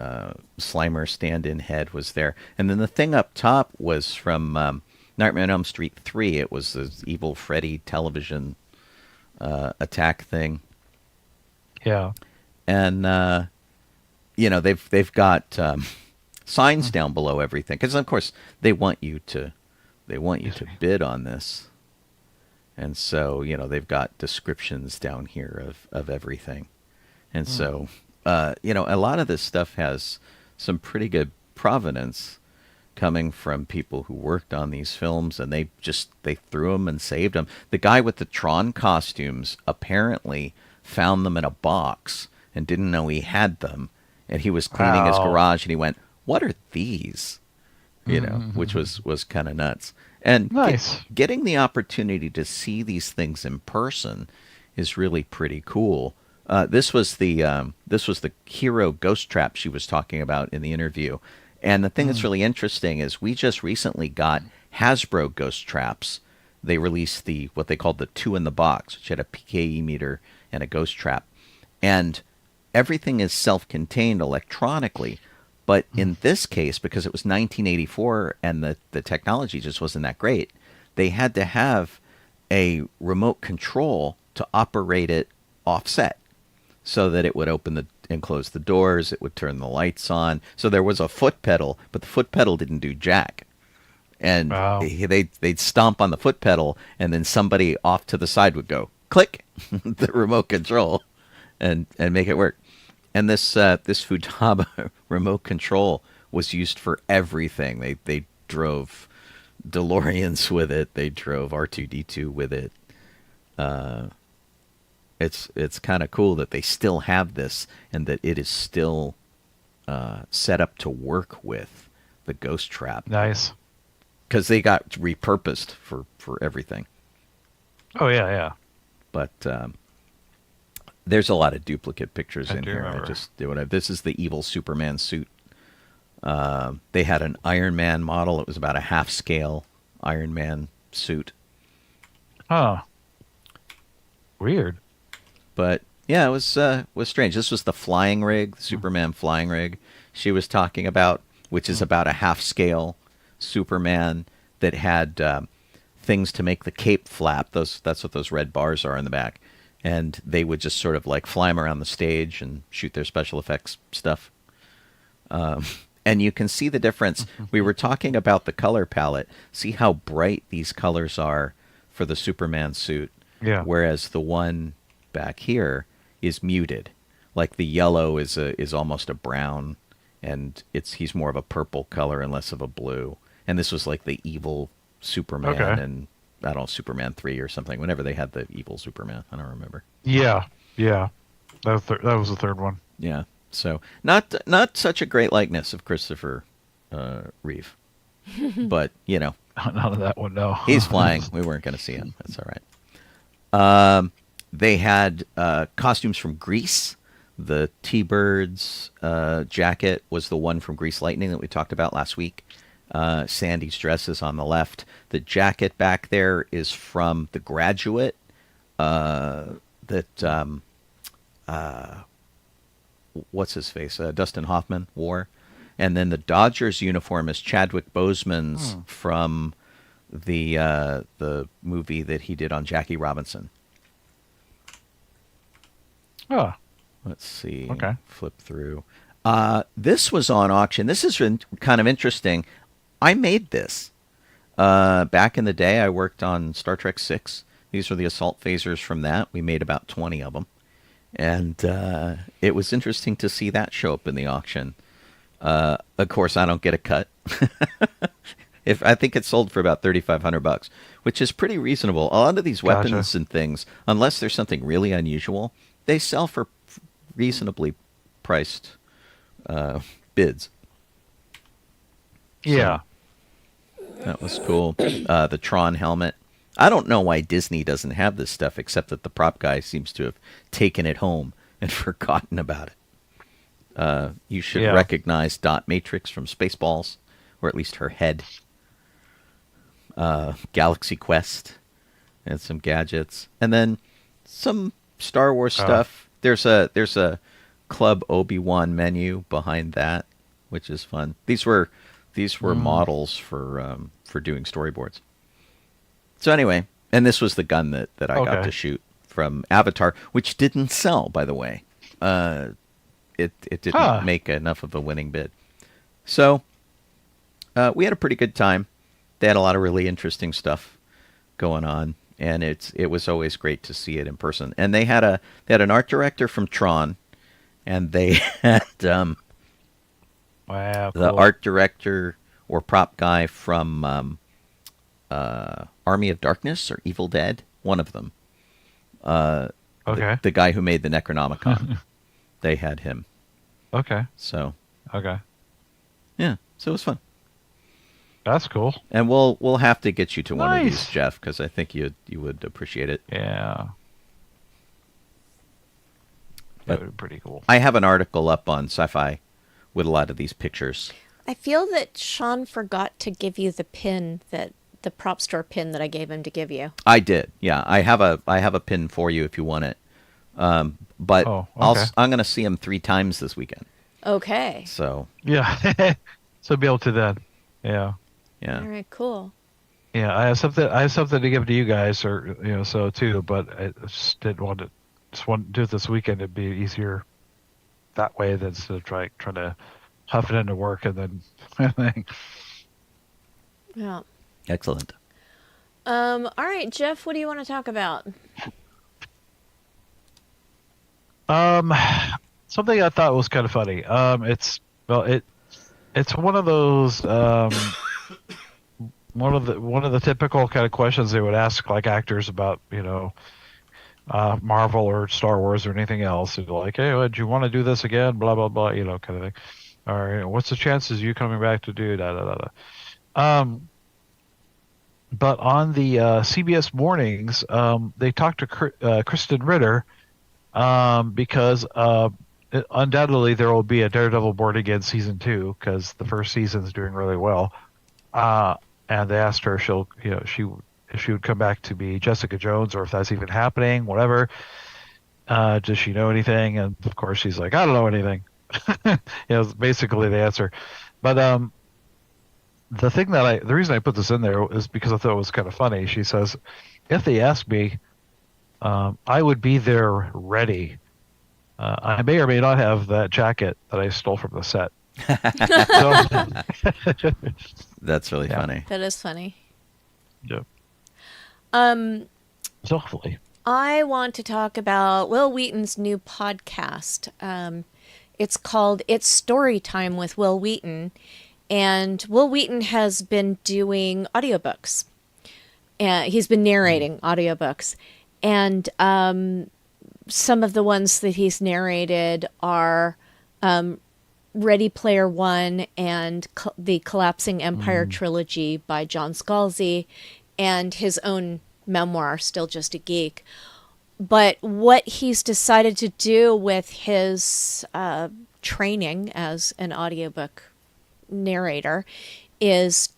Slimer stand-in head was there. And then the thing up top was from Nightmare on Elm Street 3. It was this evil Freddy television attack thing. Yeah. And, they've got signs down below everything. Because, of course, they want you to bid on this. And so, they've got descriptions down here of everything. And so... a lot of this stuff has some pretty good provenance coming from people who worked on these films, and they threw them and saved them. The guy with the Tron costumes apparently found them in a box and didn't know he had them, and he was cleaning his garage, and he went, "What are these?" Which was kind of nuts. And nice. Getting the opportunity to see these things in person is really pretty cool. This was the hero ghost trap she was talking about in the interview. And the thing that's really interesting is we just recently got Hasbro ghost traps. They released what they called the 2 in the box, which had a PKE meter and a ghost trap. And everything is self-contained electronically. But in this case, because it was 1984 and the technology just wasn't that great, they had to have a remote control to operate it offset, so that it would open and close the doors, it would turn the lights on. So there was a foot pedal, but the foot pedal didn't do jack. And they'd stomp on the foot pedal, and then somebody off to the side would go, click, the remote control, and make it work. And this Futaba remote control was used for everything. They drove DeLoreans with it. They drove R2-D2 with it. It's kind of cool that they still have this and that it is still set up to work with the ghost trap. Nice. Because they got repurposed for everything. Oh, yeah. But there's a lot of duplicate pictures in here. Remember. This is the evil Superman suit. They had an Iron Man model. It was about a half-scale Iron Man suit. Huh. Weird. But yeah, it was strange. This was the flying rig, the Superman flying rig she was talking about, which is about a half scale Superman that had things to make the cape flap. That's what those red bars are in the back, and they would just sort of like fly 'em around the stage and shoot their special effects stuff. And you can see the difference. We were talking about the color palette. See how bright these colors are for the Superman suit. Yeah. Whereas the one back here is muted. Like the yellow is almost a brown, and he's more of a purple color and less of a blue. And this was like the evil Superman and I don't know, Superman 3 or something. Whenever they had the evil Superman, I don't remember. Yeah. That was the third one. Yeah. So not such a great likeness of Christopher Reeve, but None of that one. No, he's flying. We weren't going to see him. That's all right. They had costumes from Grease. The T-Birds jacket was the one from Grease Lightning that we talked about last week. Sandy's dress is on the left. The jacket back there is from The Graduate. What's his face? Dustin Hoffman wore. And then the Dodgers uniform is Chadwick Boseman's from the movie that he did on Jackie Robinson. Oh. Let's see. Okay. Flip through. This was on auction. This is kind of interesting. I made this. Back in the day, I worked on Star Trek 6. These were the assault phasers from that. We made about 20 of them. And it was interesting to see that show up in the auction. Of course, I don't get a cut. I think it sold for about $3,500, which is pretty reasonable. A lot of these weapons and things, unless there's something really unusual, they sell for reasonably priced bids. Yeah. So, that was cool. The Tron helmet. I don't know why Disney doesn't have this stuff, except that the prop guy seems to have taken it home and forgotten about it. You should recognize Dot Matrix from Spaceballs, or at least her head. Galaxy Quest, and some gadgets, and then some Star Wars stuff. There's a Club Obi-Wan menu behind that, which is fun. These were models for doing storyboards. So anyway, and this was the gun that I got to shoot from Avatar, which didn't sell, by the way. It didn't make enough of a winning bid. So we had a pretty good time. They had a lot of really interesting stuff going on, and it was always great to see it in person. And they had an art director from Tron, and they had the art director or prop guy from Army of Darkness or Evil Dead, one of them. The guy who made the Necronomicon. They had him. Okay. So. Okay. Yeah. So it was fun. That's cool. And we'll have to get you to one of these, Jeff, because I think you would appreciate it. Yeah. That would be pretty cool. I have an article up on Sci-Fi with a lot of these pictures. I feel that Sean forgot to give you the pin the prop store pin that I gave him to give you. I did. Yeah, I have a pin for you if you want it. But I'm going to see him 3 times this weekend. Okay. So. Yeah. So be able to then. Yeah. Yeah. All right. Cool. Yeah, I have something to give to you guys, or so too. But I just didn't want to do it this weekend. It'd be easier that way than to trying to huff it into work and then. Yeah. Excellent. All right, Jeff. What do you want to talk about? Something I thought was kind of funny. It's one of those one of the typical kind of questions they would ask like actors about Marvel or Star Wars or anything else. They're like, hey, would you want to do this again? Blah blah blah, kind of thing. Or what's the chances of you coming back to do da da da da. But on the CBS mornings, they talked to Kristen Ritter because undoubtedly there will be a Daredevil Born Again season 2 because the first season is doing really well. And they asked her if if she would come back to be Jessica Jones or if that's even happening, whatever. Does she know anything? And of course she's like, I don't know anything. Basically the answer. But the reason I put this in there is because I thought it was kind of funny. She says, if they ask me, I would be there ready. I may or may not have that jacket that I stole from the set. That's really funny. That is funny. Yeah. So hopefully. I want to talk about Will Wheaton's new podcast. It's called It's Story Time with Will Wheaton. And Will Wheaton has been doing audiobooks. He's been narrating audiobooks. And some of the ones that he's narrated are Ready Player One and the Collapsing Empire trilogy by John Scalzi, and his own memoir, Still Just a Geek. But what he's decided to do with his training as an audiobook narrator is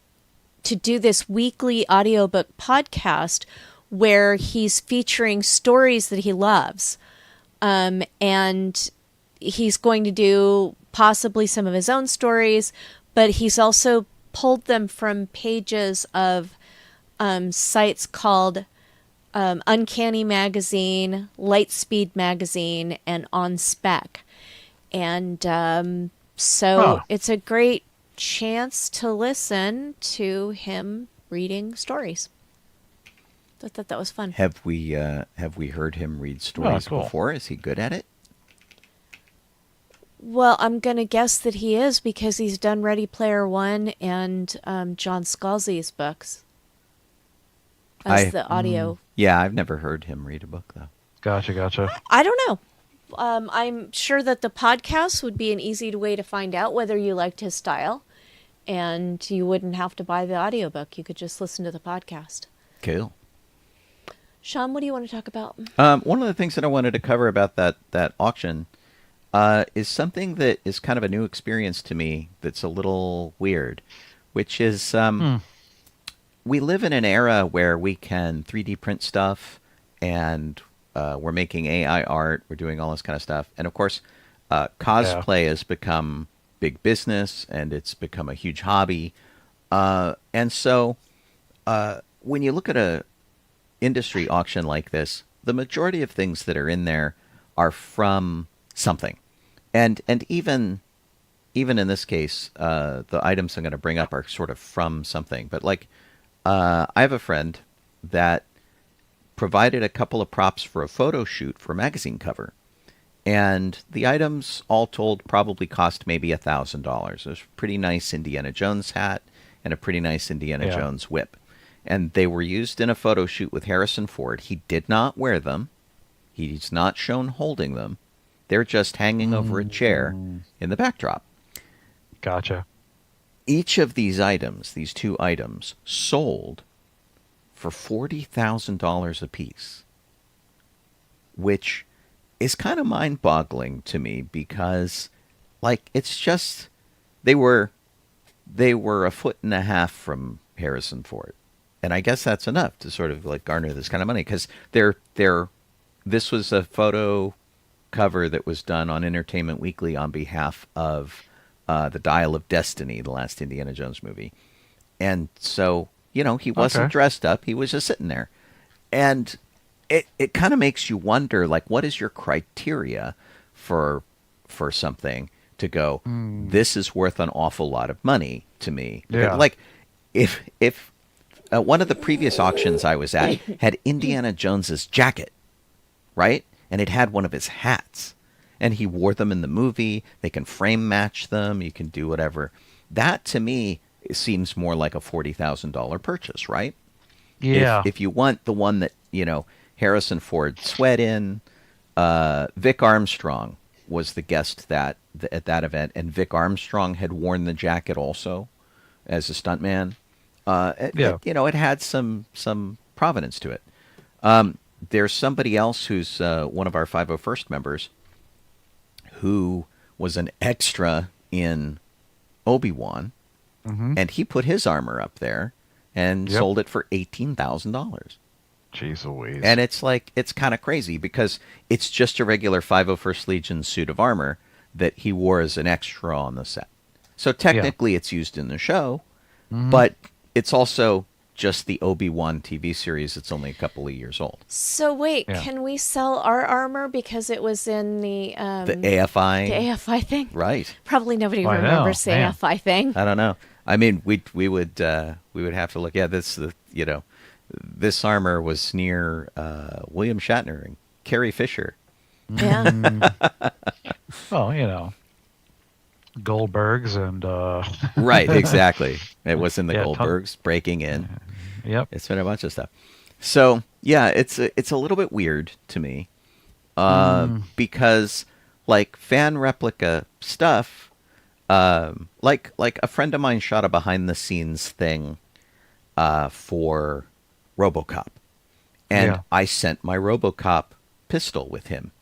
to do this weekly audiobook podcast where he's featuring stories that he loves. And he's going to do possibly some of his own stories, but he's also pulled them from pages of sites called Uncanny Magazine, Lightspeed Magazine, and On Spec. And it's a great chance to listen to him reading stories. I thought that was fun. Have we heard him read stories before? Is he good at it? Well, I'm going to guess that he is because he's done Ready Player One and John Scalzi's books as the audio. Yeah, I've never heard him read a book, though. Gotcha. I don't know. I'm sure that the podcast would be an easy way to find out whether you liked his style, and you wouldn't have to buy the audiobook. You could just listen to the podcast. Cool. Sean, what do you want to talk about? One of the things that I wanted to cover about that auction is something that is kind of a new experience to me that's a little weird, which is we live in an era where we can 3D print stuff, and we're making AI art, we're doing all this kind of stuff. And of course, cosplay has become big business, and it's become a huge hobby. And so when you look at a industry auction like this, the majority of things that are in there are from something. And even in this case, the items I'm going to bring up are sort of from something. But like, I have a friend that provided a couple of props for a photo shoot for a magazine cover. And the items, all told, probably cost maybe $1,000. There's a pretty nice Indiana Jones hat and a pretty nice Indiana Jones whip. And they were used in a photo shoot with Harrison Ford. He did not wear them. He's not shown holding them. They're just hanging over a chair in the backdrop. Gotcha. Each of these items, these two items, sold for $40,000 a piece, which is kind of mind-boggling to me because, like, it's just they were a foot and a half from Harrison Ford, and I guess that's enough to sort of like garner this kind of money because this was a photo cover that was done on Entertainment Weekly on behalf of the Dial of Destiny, the last Indiana Jones movie, and so he wasn't dressed up; he was just sitting there, and it kind of makes you wonder, like, what is your criteria for something to go, this is worth an awful lot of money to me? Yeah. Like, if one of the previous auctions I was at had Indiana Jones's jacket, right? And it had one of his hats. And he wore them in the movie. They can frame match them. You can do whatever. That, to me, seems more like a $40,000 purchase, right? Yeah. If you want the one that, Harrison Ford sweat in, Vic Armstrong was the guest at that event, and Vic Armstrong had worn the jacket also as a stuntman. It had some provenance to it. There's somebody else who's one of our 501st members who was an extra in Obi-Wan, and he put his armor up there, and Yep. sold it for $18,000. Jeez Louise. And it's like, it's kind of crazy because it's just a regular 501st Legion suit of armor that he wore as an extra on the set. So technically it's used in the show, but it's also just the Obi-Wan TV series that's only a couple of years old. So wait, Yeah. can we sell our armor because it was in the AFI. the AFI thing? Right. Probably nobody I know, remembers the man. AFI thing. I don't know. I mean, we would have to look. Yeah, this armor was near William Shatner and Carrie Fisher. Yeah. Well, Goldbergs and Right, exactly. It was in the Yeah, Goldbergs breaking in. yep. It's been a bunch of stuff. So yeah, it's a little bit weird to me because like fan replica stuff, like a friend of mine shot a behind the scenes thing for RoboCop, and Yeah. I sent my RoboCop pistol with him.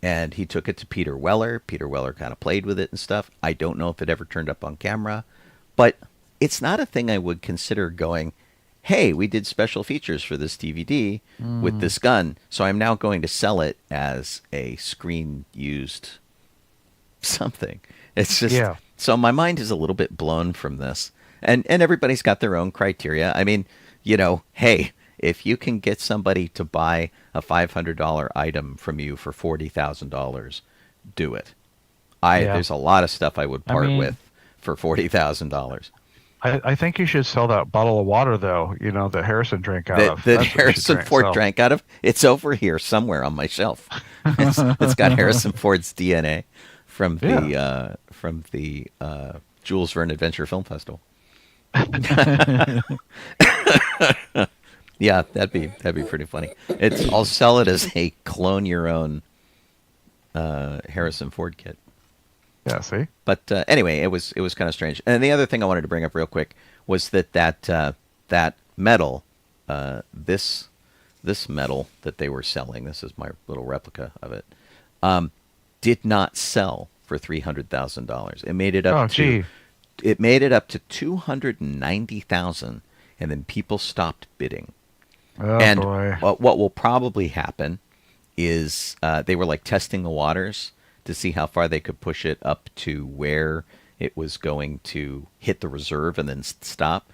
And he took it to Peter Weller. Peter Weller kind of played with it and stuff. I don't know if it ever turned up on camera. But it's not a thing I would consider going, hey, we did special features for this DVD with this gun, so I'm now going to sell it as a screen-used something. It's just... Yeah. So my mind is a little bit blown from this. And everybody's got their own criteria. I mean, hey... If you can get somebody to buy a $500 item from you for $40,000, do it. There's a lot of stuff I would part with for $40,000. I think you should sell that bottle of water, though, that Harrison drank out of. That That's what you should Harrison Ford sell. drank out of. It's over here somewhere on my shelf. It's got Harrison Ford's DNA from the Jules Verne Adventure Film Festival. Yeah, that'd be pretty funny. I'll sell it as a clone your own Harrison Ford kit. Yeah, see? But anyway, it was kind of strange. And the other thing I wanted to bring up real quick was that metal, this metal that they were selling. This is my little replica of it. Did not sell for $300,000. It made it up It made it up to $290,000, and then people stopped bidding. Oh, and boy. what will probably happen is they were like testing the waters to see how far they could push it up to where it was going to hit the reserve and then stop.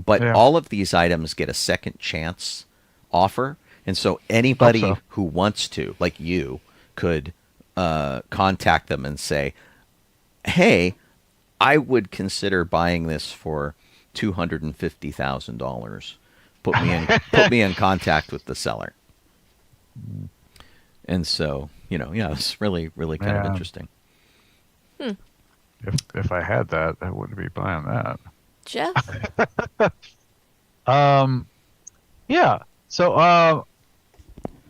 But all of these items get a second chance offer. And so anybody who wants to, like you, could contact them and say, hey, I would consider buying this for $250,000. Put me in contact with the seller. And so, it's really, really kind of interesting. If I had that, I wouldn't be buying that. Jeff? Yeah. So,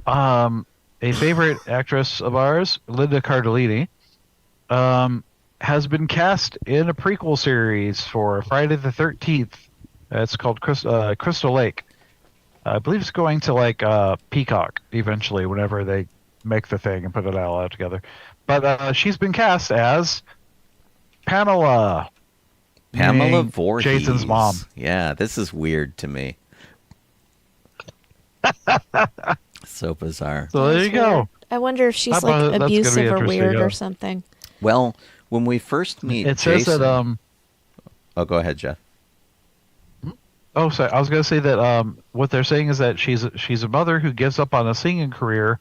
a favorite actress of ours, Linda Cardellini, has been cast in a prequel series for Friday the 13th. It's called Crystal Lake. I believe it's going to Peacock eventually whenever they make the thing and put it all out together. But she's been cast as Pamela Voorhees. Jason's mom. Yeah, this is weird to me. So bizarre. So there you go. I wonder if she's That's gonna be abusive or interesting, weird yeah. or something. Well, when we first meet It Jason... says that Oh, go ahead, Jeff. Oh, sorry. I was going to say that what they're saying is that she's a mother who gives up on a singing career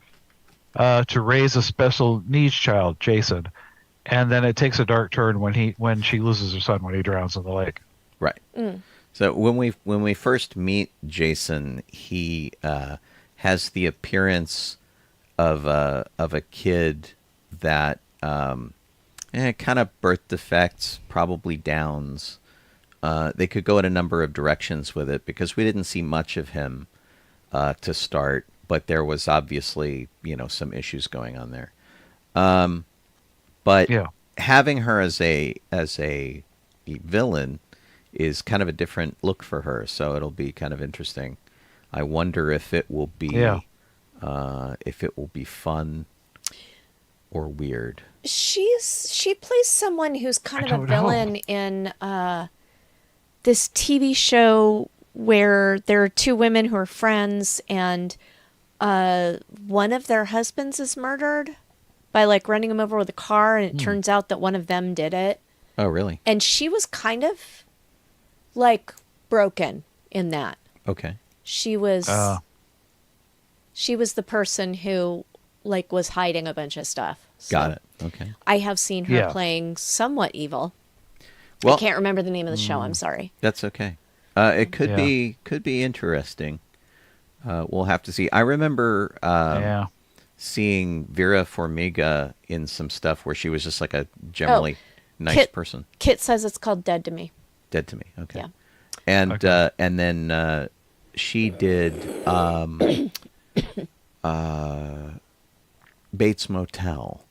to raise a special needs child, Jason, and then it takes a dark turn when she loses her son when he drowns in the lake. Right. So when we first meet Jason, he has the appearance of a kid that kind of birth defects, probably Downs. They could go in a number of directions with it because we didn't see much of him to start, but there was obviously, some issues going on there. But having her as a villain is kind of a different look for her, so it'll be kind of interesting. I wonder if it will be fun or weird. She plays someone who's kind of a villain in this TV show where there are two women who are friends, and one of their husbands is murdered by like running him over with a car, and it turns out that one of them did it. Oh, really? And she was kind of like broken in that. Okay. She was the person who like was hiding a bunch of stuff. So Got it. Okay. I have seen her Yeah. playing somewhat evil. Well, I can't remember the name of the show. I'm sorry. that's okay. It could Yeah. be interesting. We'll have to see. I remember Yeah. seeing Vera Farmiga in some stuff where she was just like a generally nice person. Kit says it's called Dead to Me. Dead to me. Okay. Yeah. And Okay. and then she did Bates Motel.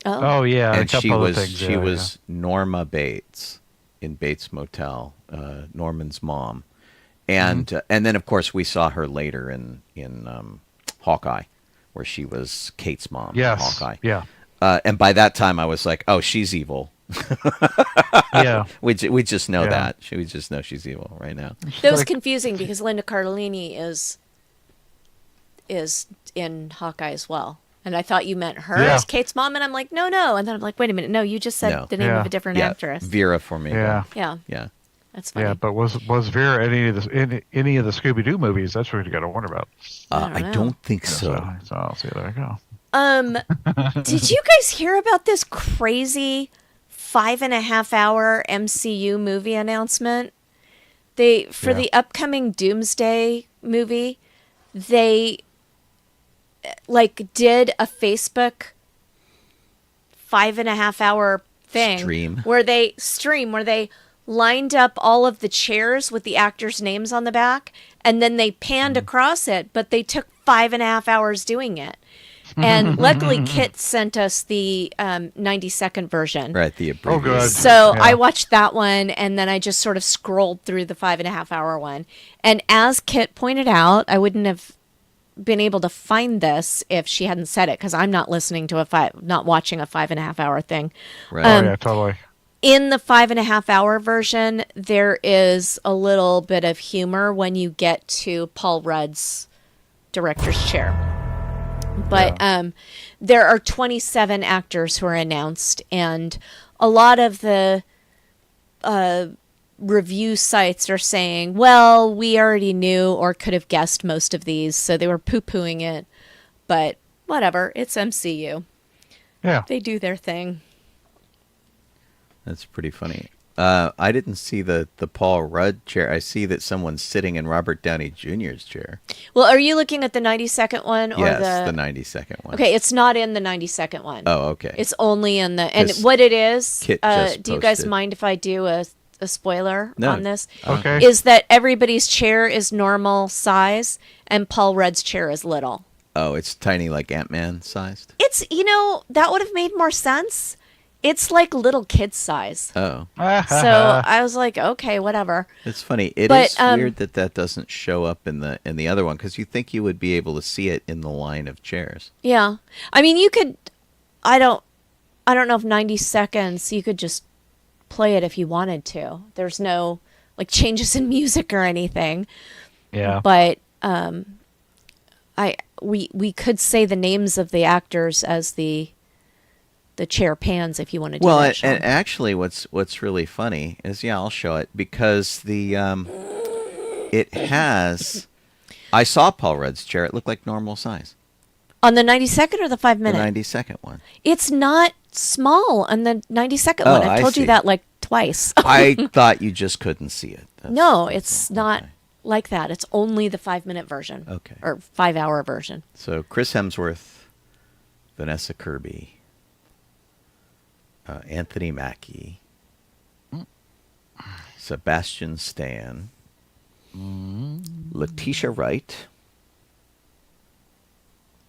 Oh yeah, a And couple she other was things. she yeah, was Norma Bates in Bates Motel, Norman's mom, and then of course we saw her later in Hawkeye, where she was Kate's mom. yeah. in Yes. Hawkeye. Yeah. And by that time I was like, oh, she's evil. Yeah. We just know Yeah. that. We just know she's evil right now. That was Like- confusing because Linda Cardellini is in Hawkeye as well. And I thought you meant her Yeah. as Kate's mom, and I'm like, no. And then I'm like, wait a minute, no, you just said No. the name Yeah. of a different Yeah, actress. Vera Farmiga. Yeah. Yeah, Yeah. that's funny. Yeah, but was Vera any of the Scooby Doo movies? That's what you got to wonder about. I know. don't think so. So I'll see. There we go. Did you guys hear about this crazy 5.5-hour MCU movie announcement? For Yeah. the upcoming Doomsday movie, they like did a Facebook 5.5-hour thing where they lined up all of the chairs with the actors' names on the back, and then they panned across it, but they took 5.5 hours doing it. And luckily, Kit sent us the 90-second version. Right, the Oh, abbreviated. good. So Yeah. I watched that one, and then I just sort of scrolled through the 5.5-hour one. And as Kit pointed out, I wouldn't have been able to find this if she hadn't said it, because I'm not listening to not watching a 5.5-hour thing. Right. Oh yeah, totally. In the 5.5-hour version, there is a little bit of humor when you get to Paul Rudd's director's chair. But there are 27 actors who are announced, and a lot of the review sites are saying, well, we already knew or could have guessed most of these, so they were poo-pooing it. But whatever, it's MCU. Yeah. They do their thing. That's pretty funny. I didn't see the Paul Rudd chair. I see that someone's sitting in Robert Downey Jr.'s chair. Well, are you looking at the 90-second one? Or Yes, the 90-second one. Okay, it's not in the 90-second one. Oh, okay. It's only in the... And 'Cause what it is, Kit just do you guys posted. mind if I do a spoiler No. on this? Okay. Is that everybody's chair is normal size, and Paul Rudd's chair is little. Oh, it's tiny, like Ant-Man sized? It's, that would have made more sense. It's like little kid size. Oh. So I was like, okay, whatever. It's funny. It But, is weird that doesn't show up in the other one, because you think you would be able to see it in the line of chairs. Yeah. I mean, you could... I don't know if 90 seconds, you could just play it if you wanted to. There's no, like, changes in music or anything. Yeah. But we could say the names of the actors as the chair pans if you want to do Well, that. Sean. and actually, what's really funny is, I'll show it, because it has. I saw Paul Rudd's chair. It looked like normal size. On the 90-second or the 5-minute? The 90-second one. It's not small on the 90-second Oh, one. I've I told you see. that like twice. I thought you just couldn't see it. No, that's it's all. not Okay. like that. It's only the 5-minute version. Okay. Or 5-hour version. So Chris Hemsworth, Vanessa Kirby, Anthony Mackie, Sebastian Stan, Letitia Wright,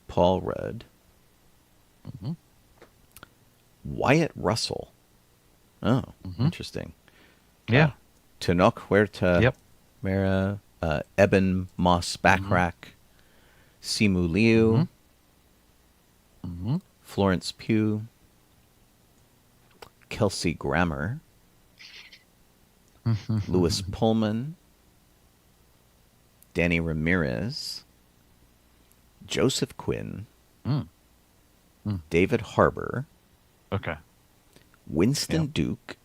Paul Rudd, Wyatt Russell. Oh, interesting. Yeah. Tenoch Huerta, Yep. Mara, Eben Moss Backrack, Simu Liu, Florence Pugh, Kelsey Grammer, Lewis Pullman, Danny Ramirez, Joseph Quinn, David Harbour, Okay. Winston Duke,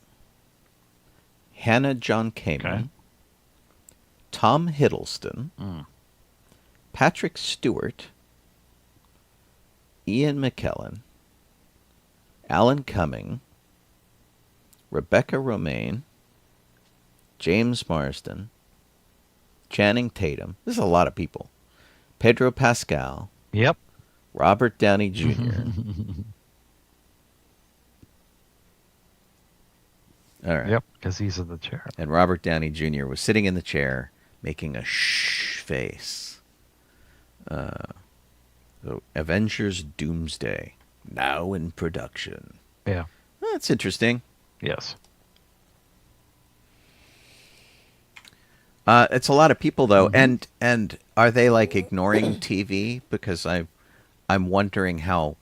Hannah John Kamen, Okay. Tom Hiddleston, Patrick Stewart, Ian McKellen, Alan Cumming, Rebecca Romaine, James Marsden, Channing Tatum. This is a lot of people. Pedro Pascal, Yep. Robert Downey Jr. All right. Yep. Because he's in the chair. And Robert Downey Jr. was sitting in the chair making a shh face. So Avengers Doomsday, now in production. Yeah. That's interesting. Yes. It's a lot of people, though. And are they, like, ignoring TV? Because I'm wondering how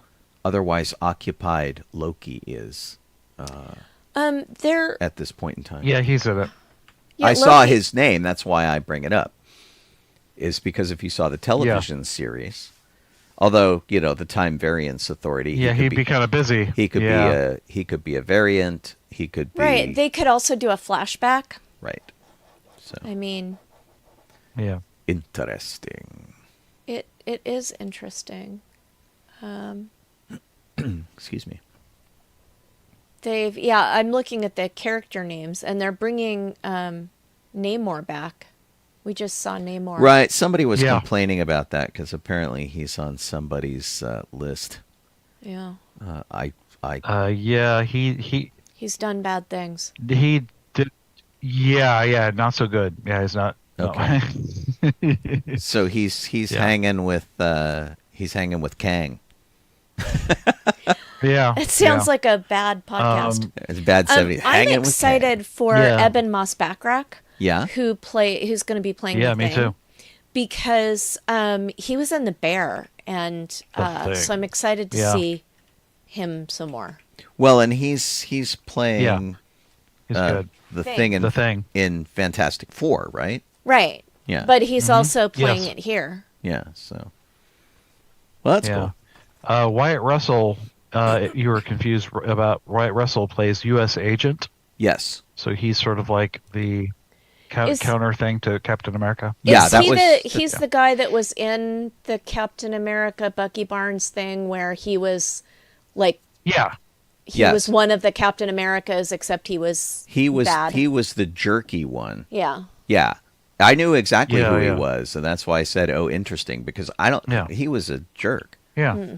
otherwise occupied Loki is There. at this point in time. Yeah, he's in it. Yeah, I saw Loki- his name. That's why I bring it up. Is because if you saw the television series, although the Time Variance Authority, Yeah, he'd be kind of busy. he could be a variant. He could be Right. They could also do a flashback. right. So I mean, Yeah. interesting. it is interesting. Excuse me. I'm looking at the character names, and they're bringing Namor back. We just saw Namor. Right. Somebody was Yeah. complaining about that because apparently he's on somebody's list. Yeah. Yeah, he He's done bad things. did. Yeah, not so good. Yeah, he's not. no. Okay. So he's Yeah. hanging with Kang. Yeah. It sounds yeah. like a bad podcast. It's bad 70s. I'm Hanging with Kang. excited for Yeah. Eben Moss-Backrack, Yeah. who's going to be playing Yeah, the me Thing, too. because he was in The Bear, and The Thing. so I'm excited to Yeah. see him some more. Well, and he's playing He's good. the Thing. thing in The Thing. in Fantastic Four, right? Right. Yeah. But he's also playing Yes. it here. Yeah. So. Well, that's Yeah. cool. Wyatt Russell. You were confused about Wyatt Russell plays U.S. agent, Yes. so he's sort of like the Is- counter thing to Captain America. Yeah, Is that he was- he's the guy that was in the Captain America Bucky Barnes thing where he was like Yeah. he Yes. was one of the Captain Americas, except he was bad. He was the jerky one. Yeah. Yeah. I knew exactly Yeah, who he yeah. was, and that's why I said, "Oh, interesting," because I don't. Yeah. He was a jerk. Yeah.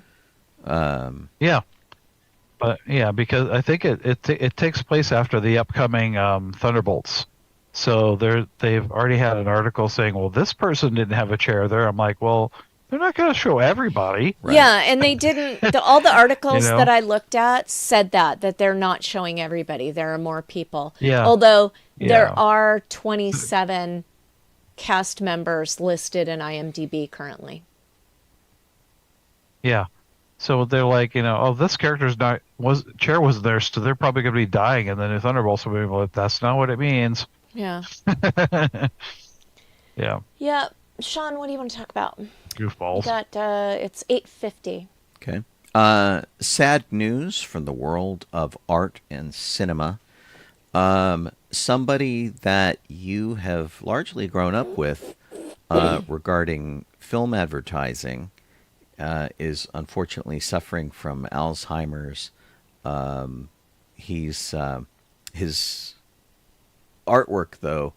Yeah. But yeah, because I think it takes place after the upcoming Thunderbolts. So they've already had an article saying, well, this person didn't have a chair there. I'm like, well, they're not going to show everybody. Right. Yeah, and they didn't. All the articles You know? that I looked at said that they're not showing everybody. There are more people. Yeah. Although there Yeah. are 27 cast members listed in IMDb currently. Yeah. So they're like, oh, this character's chair was there, so they're probably going to be dying, and then the Thunderbolts will be like, that's not what it means. Yeah. Yeah. Yeah. Sean, what do you want to talk about? Goofballs. It's 8:50. Okay. Sad news from the world of art and cinema. Somebody that you have largely grown up with regarding film advertising is unfortunately suffering from Alzheimer's. His artwork, though,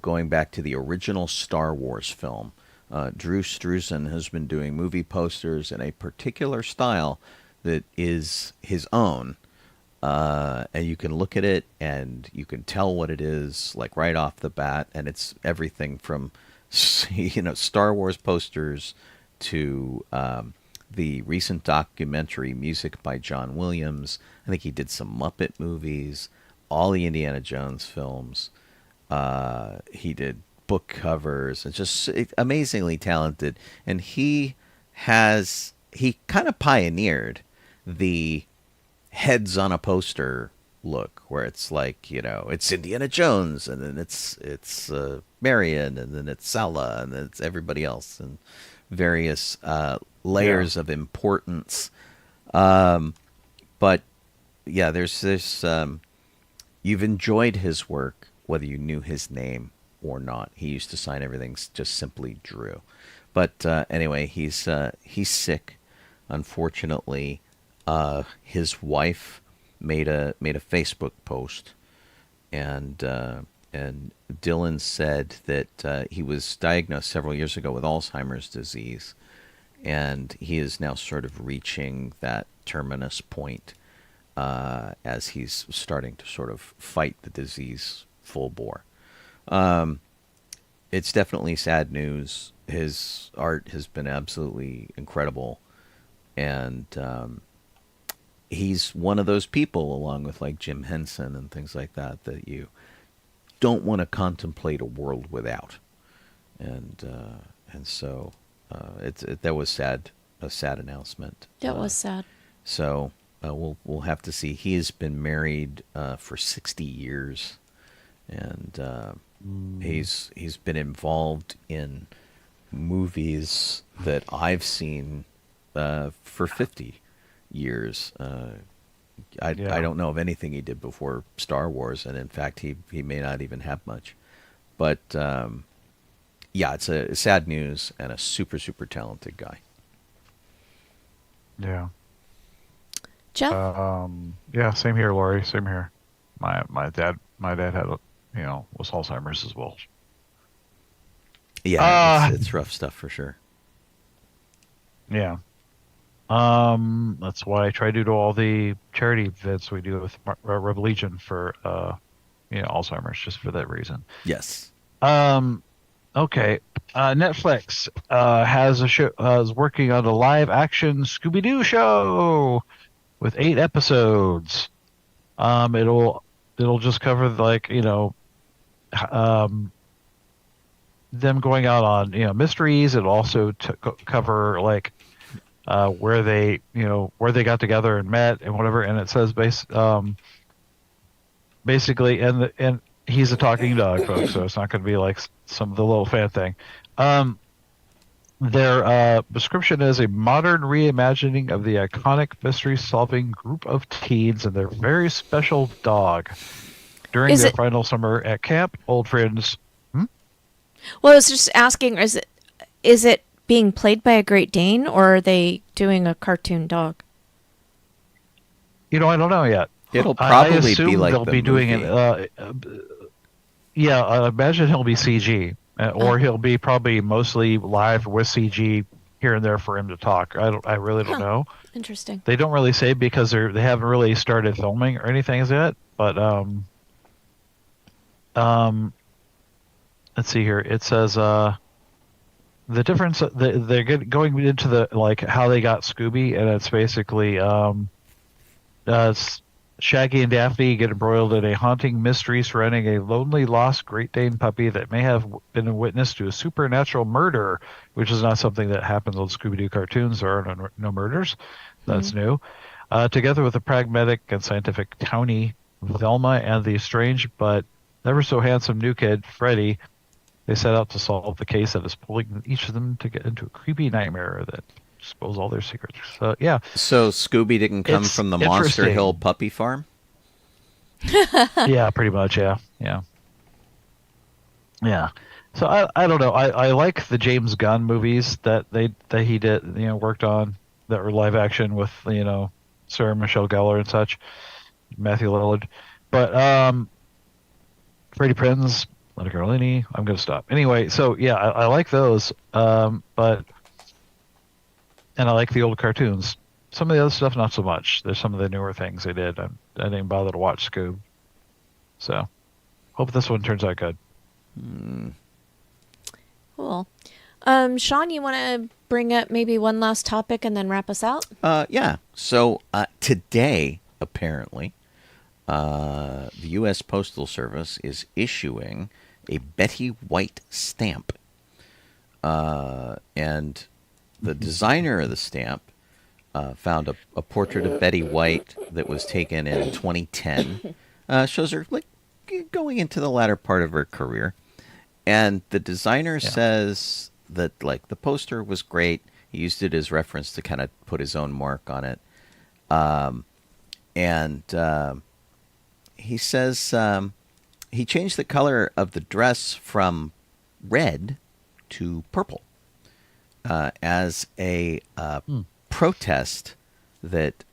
going back to the original Star Wars film. Drew Struzan has been doing movie posters in a particular style that is his own. And you can look at it and you can tell what it is, like right off the bat. And it's everything from, Star Wars posters to the recent documentary Music by John Williams. I think he did some Muppet movies, all the Indiana Jones films. He did book covers. It's just amazingly talented. And he kind of pioneered the heads on a poster look, where it's like, it's Indiana Jones, and then it's Marion, and then it's Sala, and then it's everybody else, and various layers of importance. But yeah, there's this. You've enjoyed his work, whether you knew his name or not. He used to sign everything just simply Drew. But anyway, he's sick. Unfortunately, his wife made a Facebook post, and Dylan said that he was diagnosed several years ago with Alzheimer's disease, and he is now sort of reaching that terminus point as he's starting to sort of fight the disease full bore. It's definitely sad news. His art has been absolutely incredible, and he's one of those people, along with like Jim Henson and things like that, that you don't want to contemplate a world without. And so that was sad, a sad announcement. That was sad. So we'll have to see. He has been married for 60 years, and he's been involved in movies that I've seen for 50 years. I don't know of anything he did before Star Wars, and in fact, he may not even have much. But yeah, it's a sad news, and a super, super talented guy. Yeah. Jeff? Yeah, same here, Lori. Same here. My dad had was Alzheimer's as well. Yeah, it's rough stuff for sure. Yeah. That's why I try to do all the charity events we do with Rebel Legion for Alzheimer's, just for that reason. Yes. Okay. Netflix has a show, is working on a live action Scooby-Doo show with 8 episodes. It'll just cover them going out on mysteries. It'll also cover where they got together and met and whatever. And it says basically, and he's a talking dog, folks, so it's not going to be like some of the little fan thing. Their description is a modern reimagining of the iconic mystery-solving group of teens and their very special dog. During their final summer at camp, old friends. Well, I was just asking, is it being played by a Great Dane, or are they doing a cartoon dog? I don't know yet. It'll probably be like they'll be doing it. Yeah, I imagine he'll be CG, or he'll be probably mostly live with CG here and there for him to talk. I really don't know. Interesting. They don't really say because they haven't really started filming or anything yet. But let's see here. It says the difference. They're going into the how they got Scooby, and it's basically Shaggy and Daphne get embroiled in a haunting mystery surrounding a lonely, lost Great Dane puppy that may have been a witness to a supernatural murder, which is not something that happens on Scooby-Doo cartoons. There are no murders. That's new. Together with the pragmatic and scientific townie Velma and the strange but never so handsome new kid, Freddy, they set out to solve the case that is pulling each of them to get into a creepy nightmare that expose all their secrets. So yeah. So Scooby didn't come from the Monster Hill puppy farm? Yeah, pretty much. Yeah. So I don't know. I like the James Gunn movies that he did, worked on, that were live action with Sarah Michelle Gellar and such, Matthew Lillard, but Freddie Prinze, Lena Carlini. I'm gonna stop anyway. So yeah, I like those, and I like the old cartoons. Some of the other stuff, not so much. There's some of the newer things they did. I didn't bother to watch Scoob. So, hope this one turns out good. Cool. Sean, you want to bring up maybe one last topic and then wrap us out? Yeah. So, today, apparently, the U.S. Postal Service is issuing a Betty White stamp. And the designer of the stamp found a portrait of Betty White that was taken in 2010. Shows her like going into the latter part of her career, and the designer says that like the poster was great. He used it as reference to kind of put his own mark on it, and he says he changed the color of the dress from red to purple as a protest that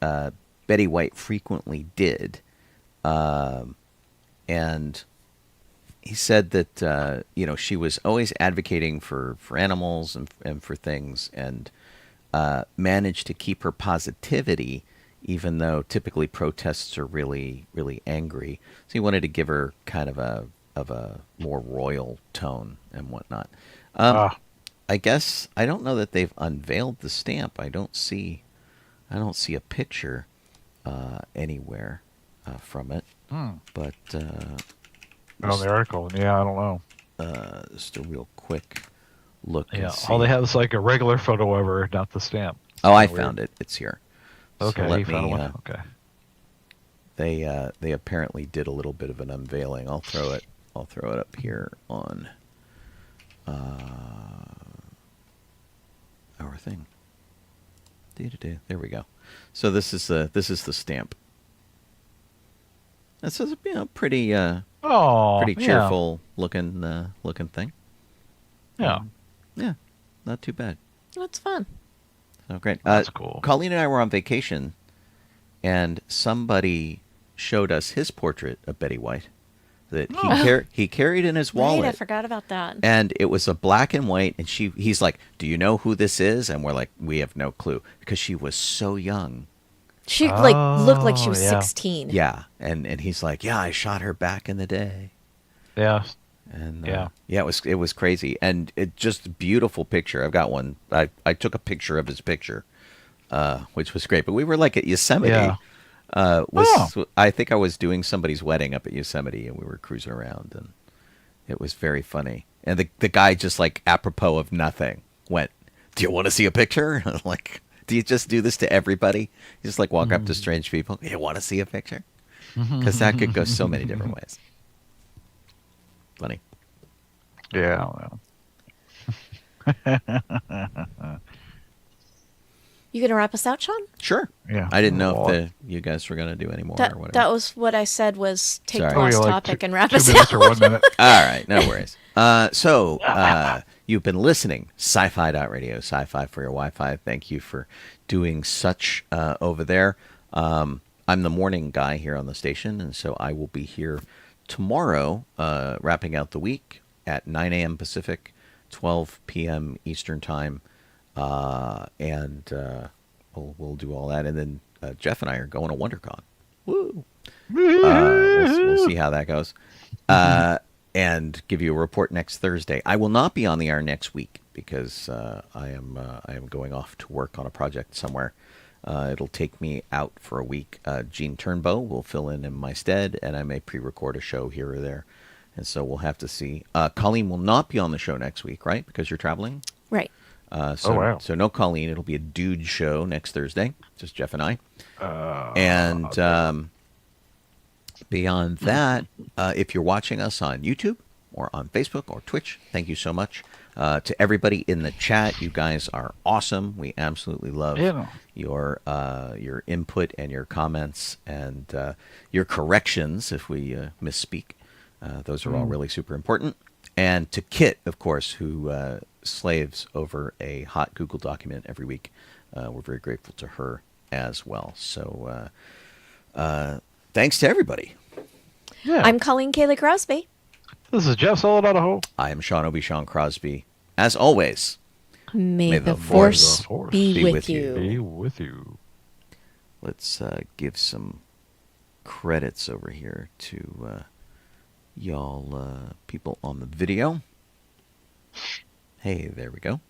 Betty White frequently did. And he said that, she was always advocating for animals and for things, and managed to keep her positivity, even though typically protests are really, really angry. So he wanted to give her kind of a more royal tone and whatnot. I guess I don't know that they've unveiled the stamp. I don't see a picture anywhere from it. But the article, I don't know. Just a real quick look. Yeah, all they have is like a regular photo of her, not the stamp. Oh, I found it. It's here. Okay, so you found one. Okay. They apparently did a little bit of an unveiling. I'll throw it up here on our thing. There we go. So this is the stamp. This is pretty cheerful looking thing. Yeah. Yeah, not too bad. That's fun. So great. That's cool. Colleen and I were on vacation, and somebody showed us his portrait of Betty White that he carried in his wallet. Right, I forgot about that. And it was a black and white, and he's like, "Do you know who this is?" And we're like, "We have no clue," because she was so young. She looked like she was 16. Yeah, and he's like, "Yeah, I shot her back in the day." Yeah. And it was crazy, and it just a beautiful picture. I've got one. I took a picture of his picture, which was great. But we were like at Yosemite. Yeah. I think I was doing somebody's wedding up at Yosemite, and we were cruising around, and it was very funny. And the guy just like apropos of nothing went, "Do you want to see a picture?" I'm like, do you just do this to everybody? You just like walk up to strange people. You want to see a picture? Because that could go so many different ways. Funny. Yeah. You gonna wrap us out, Sean? Sure. Yeah. I didn't know if you guys were gonna do any more or whatever. That was what I said was take Sorry. the last like topic and wrap 2 us minutes out. or 1 minute. All right, no worries. So you've been listening, sci-fi.radio, sci-fi for your Wi-Fi. Thank you for doing such over there. I'm the morning guy here on the station, and so I will be here tomorrow, wrapping out the week at 9 a.m. Pacific, 12 p.m. Eastern Time, and we'll do all that. And then Jeff and I are going to WonderCon. Woo! We'll see how that goes. And give you a report next Thursday. I will not be on the air next week because I am going off to work on a project somewhere. It'll take me out for a week. Gene Turnbow will fill in my stead, and I may pre-record a show here or there. And so we'll have to see. Colleen will not be on the show next week, right? Because you're traveling? Right. Wow. So no Colleen. It'll be a dude show next Thursday. Just Jeff and I. And beyond that, if you're watching us on YouTube or on Facebook or Twitch, thank you so much. To everybody in the chat, you guys are awesome. We absolutely love your input and your comments and your corrections if we misspeak. Those are all really super important. And to Kit, of course, who slaves over a hot Google document every week. We're very grateful to her as well. So thanks to everybody. Yeah. I'm Colleen Kaylee Crosby. This is Jeff Solid Donoho. I am Sean Obi-Shawn Crosby. As always, May the force be with you. you. Be with you. Let's give some credits over here to y'all people on the video. Hey, there we go.